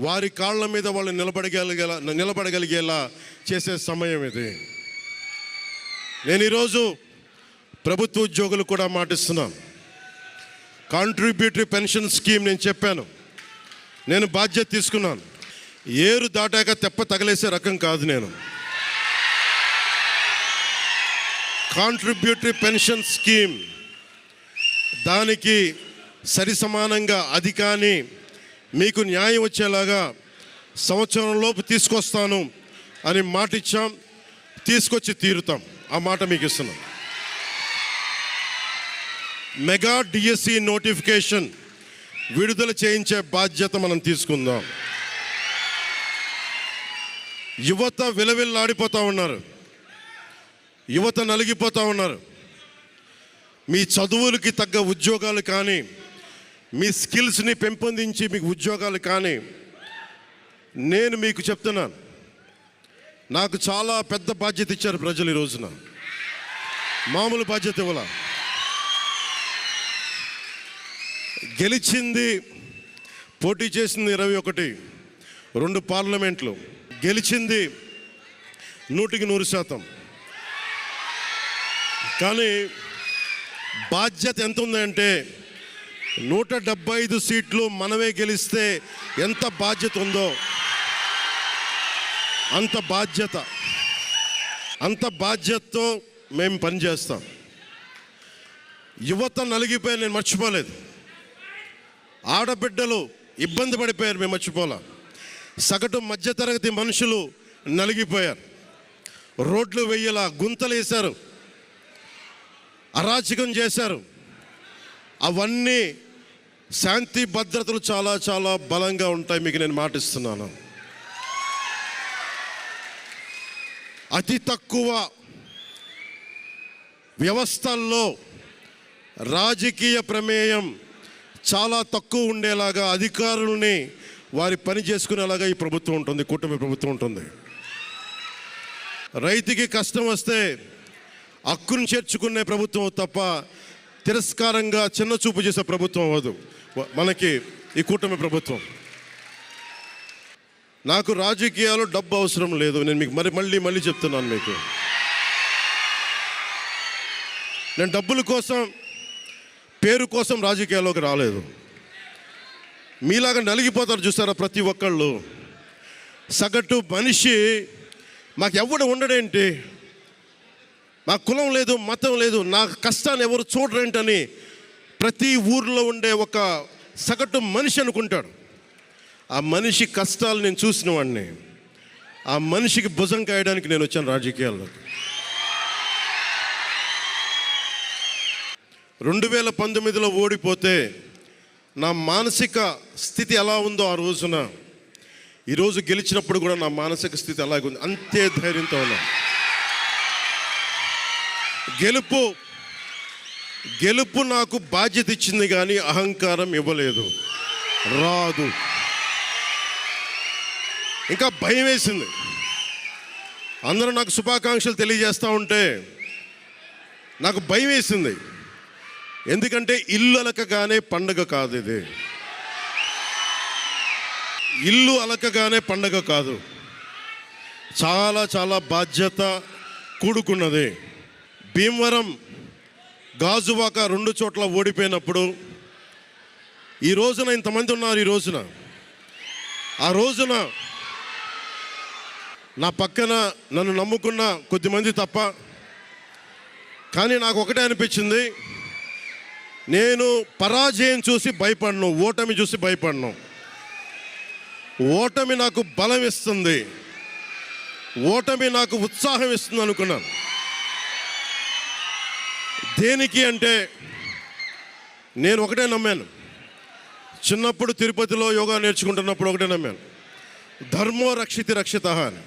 వారి కాళ్ళ మీద వాళ్ళు నిలబడగలిగేలా చేసే సమయం ఇది. నేను ఈరోజు ప్రభుత్వ ఉద్యోగులు కూడా మాటిస్తున్నాను. కాంట్రిబ్యూటరీ పెన్షన్ స్కీమ్ నేను చెప్పాను, నేను బాధ్యత తీసుకున్నాను. ఏరు దాటాక తెప్ప తగలేసే రకం కాదు నేను. కాంట్రిబ్యూటరీ పెన్షన్ స్కీమ్ దానికి సరి సమానంగా అది కానీ మీకు న్యాయం వచ్చేలాగా సంవత్సరంలోపు తీసుకొస్తాను అని మాట ఇచ్చాం. తీసుకొచ్చి తీరుతాం. ఆ మాట మీకు ఇస్తున్నాం. మెగా డిఎస్సి నోటిఫికేషన్ విడుదల చేయించే బాధ్యత మనం తీసుకుందాం. యువత విలవిల్లాడిపోతూ ఉన్నారు, యువత నలిగిపోతూ ఉన్నారు. మీ చదువులకి తగ్గ ఉద్యోగాలు కానీ, మీ స్కిల్స్ని పెంపొందించి మీకు ఉద్యోగాలు కానీ, నేను మీకు చెప్తున్నాను, నాకు చాలా పెద్ద బాధ్యత ఇచ్చారు ప్రజలు. ఈ రోజున మామూలు బాధ్యత ఇవ్వాల. గెలిచింది, పోటీ చేసింది 21, 2 పార్లమెంట్లు గెలిచింది 100%. కానీ బాధ్యత ఎంత ఉందంటే 175 సీట్లు మనమే గెలిస్తే ఎంత బాధ్యత ఉందో అంత బాధ్యతతో మేము పనిచేస్తాం. యువత నలిగిపోయి నేను మర్చిపోలేదు. ఆడబిడ్డలు ఇబ్బంది పడిపోయారు, మేము మర్చిపోలా. సగటు మధ్యతరగతి మనుషులు నలిగిపోయారు. రోడ్లు వెయ్యలా, గుంతలు వేశారు, అరాచకం చేశారు. అవన్నీ శాంతి భద్రతలు చాలా చాలా బలంగా ఉంటాయి, మీకు నేను మాటిస్తున్నాను. అతి తక్కువ వ్యవస్థల్లో రాజకీయ ప్రమేయం చాలా తక్కువ ఉండేలాగా, అధికారుల్ని వారి పని చేసుకునేలాగా ఈ ప్రభుత్వం ఉంటుంది, కూటమి ప్రభుత్వం ఉంటుంది. రైతుకి కష్టం వస్తే హక్కును చేర్చుకునే ప్రభుత్వం తప్ప తిరస్కారంగా చిన్న చూపు చేసే ప్రభుత్వం అవ్వదు మనకి ఈ కూటమి ప్రభుత్వం. నాకు రాజకీయాలు డబ్బు అవసరం లేదు, నేను మీకు మళ్ళీ చెప్తున్నాను. మీకు నేను డబ్బుల కోసం, పేరు కోసం రాజకీయాల్లోకి రాలేదు. మీలాగా నలిగిపోతారు చూసారా ప్రతి ఒక్కళ్ళు. సగటు మనిషి మాకు ఎవడు ఉండడేంటి, మా కులం లేదు, మతం లేదు, నా కష్టాన్ని ఎవరు చూడరేంటని ప్రతి ఊర్లో ఉండే ఒక సగటు మనిషి అనుకుంటాడు. ఆ మనిషి కష్టాలు నేను చూసిన వాడిని. ఆ మనిషికి భుజం కాయడానికి నేను వచ్చాను రాజకీయాల్లో. 2019లో ఓడిపోతే నా మానసిక స్థితి ఎలా ఉందో ఆ రోజున, ఈరోజు గెలిచినప్పుడు కూడా నా మానసిక స్థితి అలాగే ఉంది. అంతే ధైర్యంతో ఉన్నా. గెలుపు నాకు బాధ్యత ఇచ్చింది కానీ అహంకారం ఇవ్వలేదు, రాదు. ఇంకా భయం వేసింది. అందరూ నాకు శుభాకాంక్షలు తెలియజేస్తూ ఉంటే నాకు భయం వేసింది. ఎందుకంటే ఇల్లు అలకగానే పండగ కాదు ఇది. ఇల్లు అలకగానే పండగ కాదు, చాలా చాలా బాధ్యత కూడుకున్నది. భీమవరం, గాజువాక 2 చోట్ల ఓడిపోయినప్పుడు ఈ రోజున ఇంతమంది ఉన్నారు. ఈ రోజున, ఆ రోజున నా పక్కన నన్ను నమ్ముకున్న కొద్దిమంది తప్ప, కానీ నాకు ఒకటే అనిపించింది, నేను పరాజయం చూసి భయపడను, ఓటమి చూసి భయపడను. ఓటమి నాకు బలం ఇస్తుంది, ఓటమి నాకు ఉత్సాహం ఇస్తుంది అనుకున్నాను. దేనికి అంటే నేను ఒకటే నమ్మాను. చిన్నప్పుడు తిరుపతిలో యోగా నేర్చుకుంటున్నప్పుడు ఒకటే నమ్మాను, ధర్మో రక్షితి రక్షిత అని.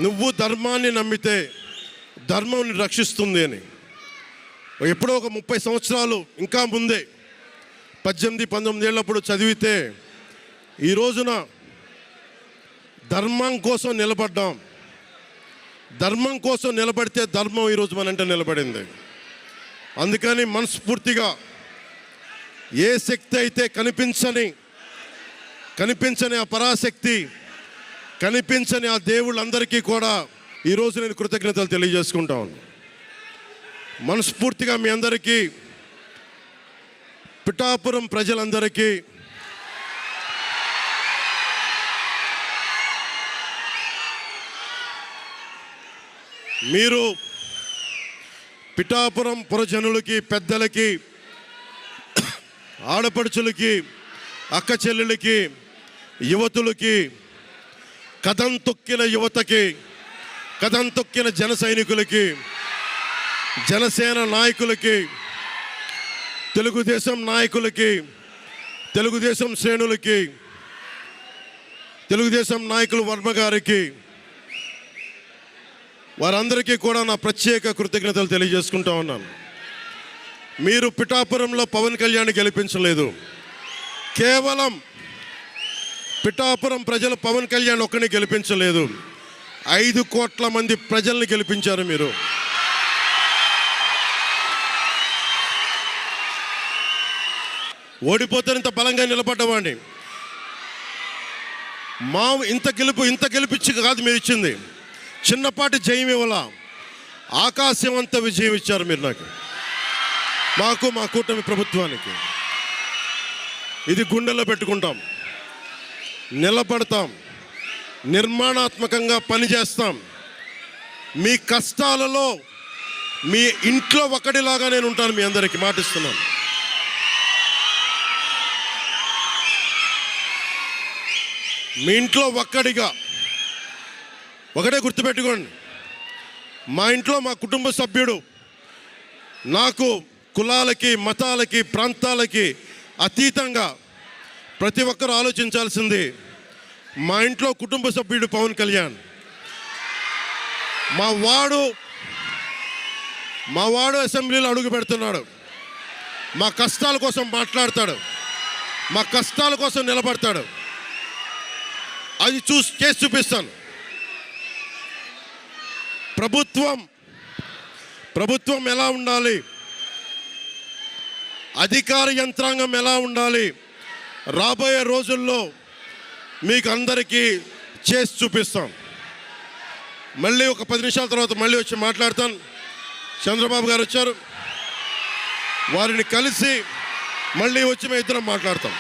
నువ్వు ధర్మాన్ని నమ్మితే ధర్మం నిన్ను రక్షిస్తుంది అని. ఎప్పుడో ఒక 30 సంవత్సరాలు ఇంకా ముందే 18-19 ఏళ్ళప్పుడు చదివితే, ఈ రోజున ధర్మం కోసం నిలబడ్డాం. ధర్మం కోసం నిలబడితే ధర్మం ఈరోజు మనంటే నిలబడింది. అందుకని మనస్ఫూర్తిగా ఏ శక్తి అయితే కనిపించని ఆ పరాశక్తి, కనిపించని ఆ దేవుళ్ళందరికీ కూడా ఈరోజు నేను కృతజ్ఞతలు తెలియజేసుకుంటాను. మనస్ఫూర్తిగా మీ అందరికీ, పిఠాపురం ప్రజలందరికీ మీరు పిఠాపురం పురజనులకి, పెద్దలకి, ఆడపడుచులకి, అక్క చెల్లెలకి, యువతులకి, కథం తొక్కిన యువతకి, కథం తొక్కిన జన సైనికులకి, జనసేన నాయకులకి, తెలుగుదేశం నాయకులకి, తెలుగుదేశం శ్రేణులకి, తెలుగుదేశం నాయకులు వర్మ గారికి, వారందరికీ కూడా నా ప్రత్యేక కృతజ్ఞతలు తెలియజేసుకుంటా ఉన్నాను. మీరు పిఠాపురంలో పవన్ కళ్యాణ్ గెలిపించలేదు, కేవలం పిఠాపురం ప్రజలు పవన్ కళ్యాణ్ ఒక్కడిని గెలిపించలేదు, 5 కోట్ల మంది ప్రజల్ని గెలిపించారు మీరు. ఓడిపోతే ఇంత బలంగా నిలబడ్డవాడిని. ఇంత గెలిపించి కాదు మీరు ఇచ్చింది, చిన్నపాటి జయం ఇవ్వాల, ఆకాశవంత విజయం ఇచ్చారు మీరు నాకు, మాకు, మా కూటమి ప్రభుత్వానికి. ఇది గుండెల్లో పెట్టుకుంటాం, నిలబడతాం, నిర్మాణాత్మకంగా పనిచేస్తాం. మీ కష్టాలలో మీ ఇంట్లో ఒకటిలాగా నేను ఉంటాను, మీ అందరికీ మాటిస్తున్నాను. మీ ఇంట్లో ఒక్కడిగా ఒకటే గుర్తుపెట్టుకోండి, మా ఇంట్లో మా కుటుంబ సభ్యుడు నాకు కులాలకి, మతాలకి, ప్రాంతాలకి అతీతంగా ప్రతి ఒక్కరూ ఆలోచించాల్సింది, మా ఇంట్లో కుటుంబ సభ్యుడు పవన్ కళ్యాణ్. మా వాడు అసెంబ్లీలో అడుగు పెడుతున్నాడు, మా కష్టాల కోసం మాట్లాడతాడు, మా కష్టాల కోసం నిలబడతాడు. అది చేసి చూపిస్తాను. ప్రభుత్వం ఎలా ఉండాలి, అధికార యంత్రాంగం ఎలా ఉండాలి, రాబోయే రోజుల్లో మీకు అందరికీ చేసి చూపిస్తాం. మళ్ళీ ఒక 10 నిమిషాల తర్వాత మళ్ళీ వచ్చి మాట్లాడతాను. చంద్రబాబు గారు వచ్చారు, వారిని కలిసి మళ్ళీ వచ్చి మేము ఇద్దరం మాట్లాడతాం.